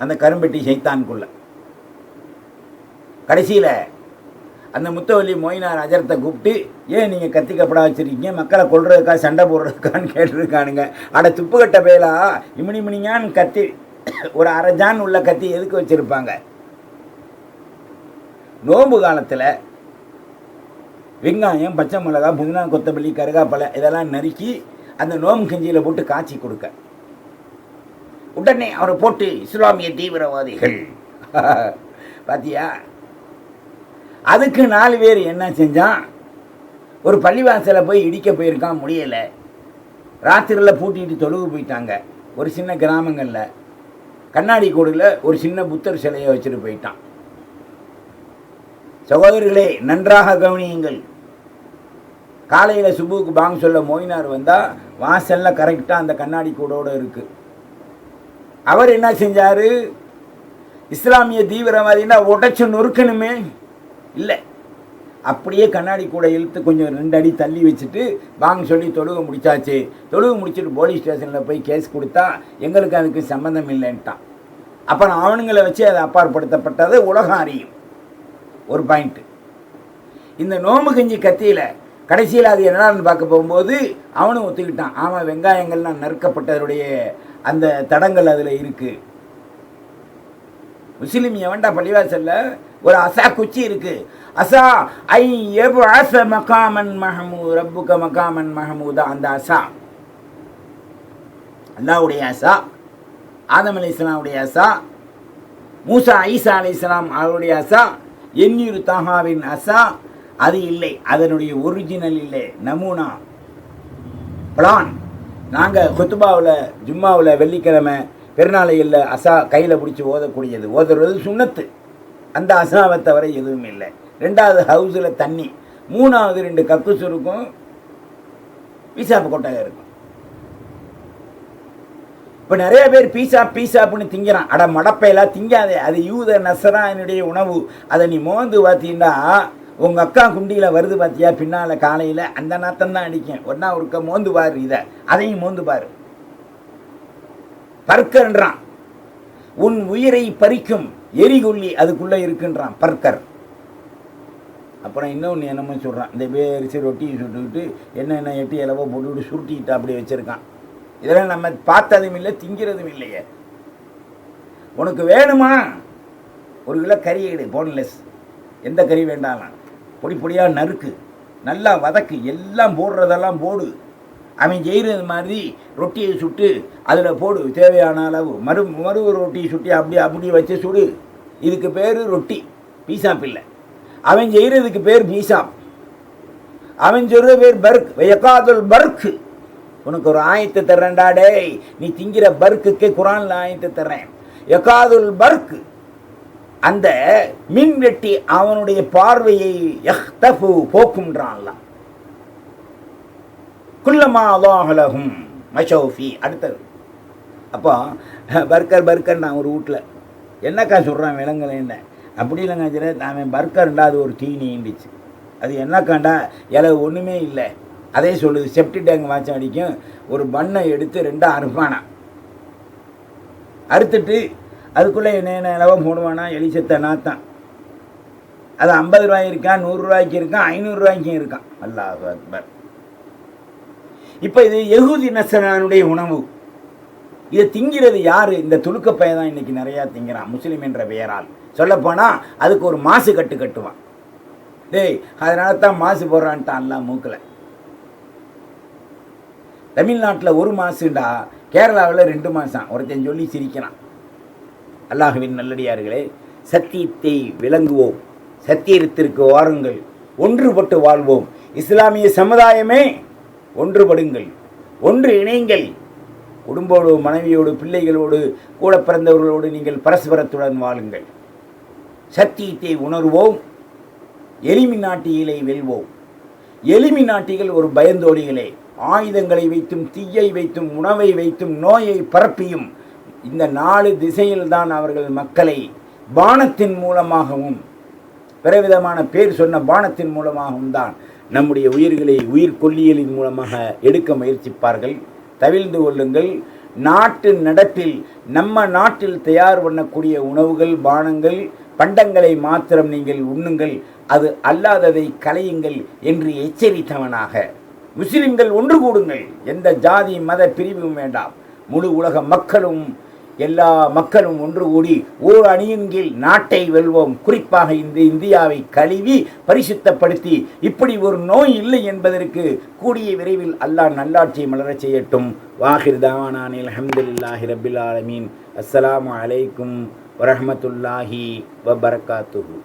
அந்த கரும்பெட்டி சைத்தானுக்குள்ள கடைசியில் அந்த முத்தவல்லி மொயினார் அஜரத்தை கூப்பிட்டு, ஏன் நீங்கள் கத்தி கப்படா வச்சுருக்கீங்க, மக்களை கொள்றதுக்கா சண்டை போடுறதுக்கான்னு கேட்டிருக்கானுங்க. அட துப்புக்கட்ட பேலா, இமினிமினிங்கான்னு கத்தி, ஒரு அரைஜான் உள்ள கத்தி எதுக்கு வச்சுருப்பாங்க? நோன்பு காலத்தில் வெங்காயம், பச்சை மிளகா, புதினா, கொத்தமல்லி, கருகாப்பழை இதெல்லாம் நறுக்கி அந்த நோம்பு கஞ்சியில் போட்டு காய்ச்சி கொடுக்க, உடனே அவரை போட்டு இஸ்லாமிய தீவிரவாதிகள் பார்த்தியா? அதுக்கு 4 பேர் என்ன செஞ்சான்? ஒரு பள்ளிவாசலை போய் இடிக்க போயிருக்கான், முடியலை. ராத்திரியில் பூட்டிட்டு தொழுகு போயிட்டாங்க. ஒரு சின்ன கிராமங்களில் கண்ணாடி கூடையில் ஒரு சின்ன புத்தர் சிலையை வச்சுட்டு போயிட்டான். சகோதரர்களே, நன்றாக கவனியுங்கள். காலையில் சுபுக்கு பாங் சொல்ல மோயினார் வந்தால் வாசலில் கரெக்டாக அந்த கண்ணாடி கூடோடு இருக்குது. அவர் என்ன செஞ்சார்? இஸ்லாமிய தீவிரவாதின்னா உடைச்சு நொறுக்கணுமே, இல்லை, அப்படியே கண்ணாடி கூட இழுத்து கொஞ்சம் 2 அடி தள்ளி வச்சுட்டு வாங்க சொல்லி தொழுகை முடிச்சாச்சு. தொழுகை முடிச்சுட்டு போலீஸ் ஸ்டேஷனில் போய் கேஸ் கொடுத்தா எங்களுக்கு அதுக்கு சம்மந்தம் இல்லைன்ட்டான். அப்புறம் அவனுங்களை வச்சு அது அப்பாற்படுத்தப்பட்டது உலகம் அறியும். ஒரு பாயிண்ட்டு. இந்த நோம்பு கஞ்சி கத்தியில் கடைசியில் அது என்னடான்னு பார்க்க போகும்போது அவனும் ஒத்துக்கிட்டான். ஆமாம், வெங்காயங்கள்லாம் நறுக்கப்பட்டதனுடைய அந்த தடங்கள் அதில் இருக்குது. முஸ்லீம் எவன்டா பள்ளிவாசல்ல ஒரு அசா குச்சி இருக்கு. அசா ஐ எபஅஸ மகாமன் மஹமூத் ரப்புக மகாமன் மஹமூதா. அந்த அசா அல்லாஹ்வுடைய அசா, ஆதம் அலைஹிஸ்ஸலாமுடைய அசா, மூசா ஈசா அலைஹிஸ்ஸலாம் அவருடைய அசா, எண்ணீர் தாஹாவின் அசா. அது இல்லை, அதனுடைய ஒரிஜினல் இல்லை, நமூனா பிளான். நாங்கள் குத்துபாவில் ஜும்மாவில் வெள்ளிக்கிழமை பெருநாளையில் அசா கையில் பிடிச்சி ஓதக்கூடியது, ஓதுறது சுண்ணத்து. அந்த அசாவை தவிர எதுவும் இல்லை. 2வது ஹவுஸில் தண்ணி, 3வது 2 கக்குஸ் இருக்கும், பீசாப்பு கொட்டகை இருக்கும். இப்போ நிறைய பேர் பீசாப்புன்னு திங்கிறான். அட மடப்பையெல்லாம் திங்காதே, அது யூத நசரானுடைய உணவு. அதை நீ மோந்து பார்த்தீங்கன்னா உங்கள் அக்கா குண்டியில் வருது பார்த்தியா பின்னால் காலையில், அந்த நாத்தம் தான் அடிக்கும். ஒன்றா ஒருக்க மோந்து பாரு, இதை அதையும் மோந்து பாரு. பர்க்கர்ன்றான், உன் உயிரை பறிக்கும் எரிகொல்லி அதுக்குள்ளே இருக்குன்றான் பர்க்கர். அப்புறம் இன்னொன்று என்னமோ சொல்கிறான், இந்த பேரிச்சு ரொட்டியை சுட்டுக்கிட்டு என்ன 8 இலவோ போட்டுக்கிட்டு சுருட்டிக்கிட்டு அப்படி வச்சுருக்கான். இதெல்லாம் நம்ம பார்த்ததும் இல்லை, திங்கிறதும் இல்லையே. உனக்கு வேணுமா 1 கிலோ கறி எடு, போன்லெஸ், எந்த கறி வேண்டாம், பொடி பொடியாக நறுக்கு, நல்லா வதக்கு, எல்லாம் போடுறதெல்லாம் போடு. அவன் செய்கிறது மாதிரி ரொட்டியை சுட்டு அதில் போடு, தேவையான அளவு. மறு ரொட்டியை சுட்டி அப்படி வச்சு சுடு. இதுக்கு பேர் ரொட்டி, பீசாப் இல்லை. அவன் செய்கிறதுக்கு பேர் பீசாப், அவன் சொல்கிற பேர் பர்க். எக்காதுல் பர்க்கு. உனக்கு ஒரு ஆயத்தை தர்றேன்டா டேய், நீ திங்கிற பர்க்குக்கே குரானில் ஆயத்தை தர்றேன். எக்காதுல் பர்க்கு, அந்த மின்வெட்டி அவனுடைய பார்வையை யஹ்தஃபு போக்கும்ன்றான்ல. குல்லமா அல்லாஹலஹும் மஷௌஃபி. அடுத்தது அப்போ பர்கர் நான் ஒரு வீட்டில் என்னக்கா சொல்கிறான் விலங்குல என்ன அப்படி இல்லைங்க சரி, அவன் பர்கர்ண்டா அது ஒரு தீனின்னுச்சு. அது என்னக்காண்டா இலை ஒன்றுமே இல்லை, அதே சொல்லுது. செப்டி டேங்க் வாட்சம் அடிக்கும். ஒரு பண்ணை எடுத்து 2 அறுப்பானா, அறுத்துட்டு அதுக்குள்ளே என்ன இலவ போடுவானா, எலிசத்தை நாத்தான். அது 50 ரூபாய் இருக்கான், 100 ரூபாய்க்கு இருக்கான், 500 ரூபாய்க்கும் இருக்கான். அல்லாஹ் அக்பர். இப்போ இது யஹூதி நஸ்ரானுடைய உணவு. இதை திங்கிறது யார்? இந்த துலுக்க பையன் தான் இன்றைக்கி நிறையா திங்கிறான், முஸ்லீம் என்ற பெயரால். சொல்லப்போனால் அதுக்கு ஒரு மாசு கட்டுவான். டேய், அதனால தான் மாசு போடுறான்ட்டான் எல்லாம் மூக்கில். தமிழ்நாட்டில் 1 மாசுண்டா, கேரளாவில் 2 மாதம் ஒருத்தன் சொல்லி சிரிக்கிறான். அல்லாஹ்வின் நல்லடியார்களே, சத்தியத்தை விளங்குவோம், சத்தியத்திற்கு வாருங்கள், ஒன்றுபட்டு வாழ்வோம். இஸ்லாமிய சமுதாயமே ஒன்றுபடுங்கள், ஒன்று இணைங்கள். குடும்போடு, மனைவியோடு, பிள்ளைகளோடு, கூட பிறந்தவர்களோடு நீங்கள் பரஸ்பரத்துடன் வாழுங்கள். சத்தியத்தை உணர்வோம், எலிமினாட்டிகளை வெல்வோம். எலிமினாட்டிகள் ஒரு பயந்தோடிகளே, ஆயுதங்களை வைத்தும், தீயை வைத்தும், உணவை வைத்தும், நோயை பரப்பியும் இந்த 4 திசையில்தான் அவர்கள் மக்களை பானத்தின் மூலமாகவும், பிறவிதமான பேர் சொன்ன பானத்தின் மூலமாகவும் தான் நம்முடைய உயிர்களை உயிர் கொல்லியலின் மூலமாக எடுக்க முயற்சிப்பார்கள். தவிர்ந்து கொள்ளுங்கள். நாட்டு நடப்பில் நம்ம நாட்டில் தயார் பண்ணக்கூடிய உணவுகள், பானங்கள், பண்டங்களை மாத்திரம் நீங்கள் உண்ணுங்கள், அது அல்லாததை களையுங்கள் என்று எச்சரித்தவனாக முஸ்லிம்கள் ஒன்று கூடுங்கள். எந்த ஜாதி மத பிரிவும் வேண்டாம். முழு உலக மக்களும், எல்லா மக்களும் ஒன்று கூடி ஓர் அணியின் கீழ் நாட்டை வெல்வோம். குறிப்பாக இந்த இந்தியாவை கழுவி பரிசுத்தப்படுத்தி, இப்படி ஒரு நோய் இல்லை என்பதற்கு கூடிய விரைவில் அல்லாஹ் நல்லாட்சியை மலரச் செய்யட்டும். வாஹிர் தாவானான் அல்ஹம்துலில்லாஹி ரப்பில் ஆலமீன். அஸ்ஸலாமு அலைக்கும் வரஹ்மத்துல்லாஹி வபரகாத்துஹு.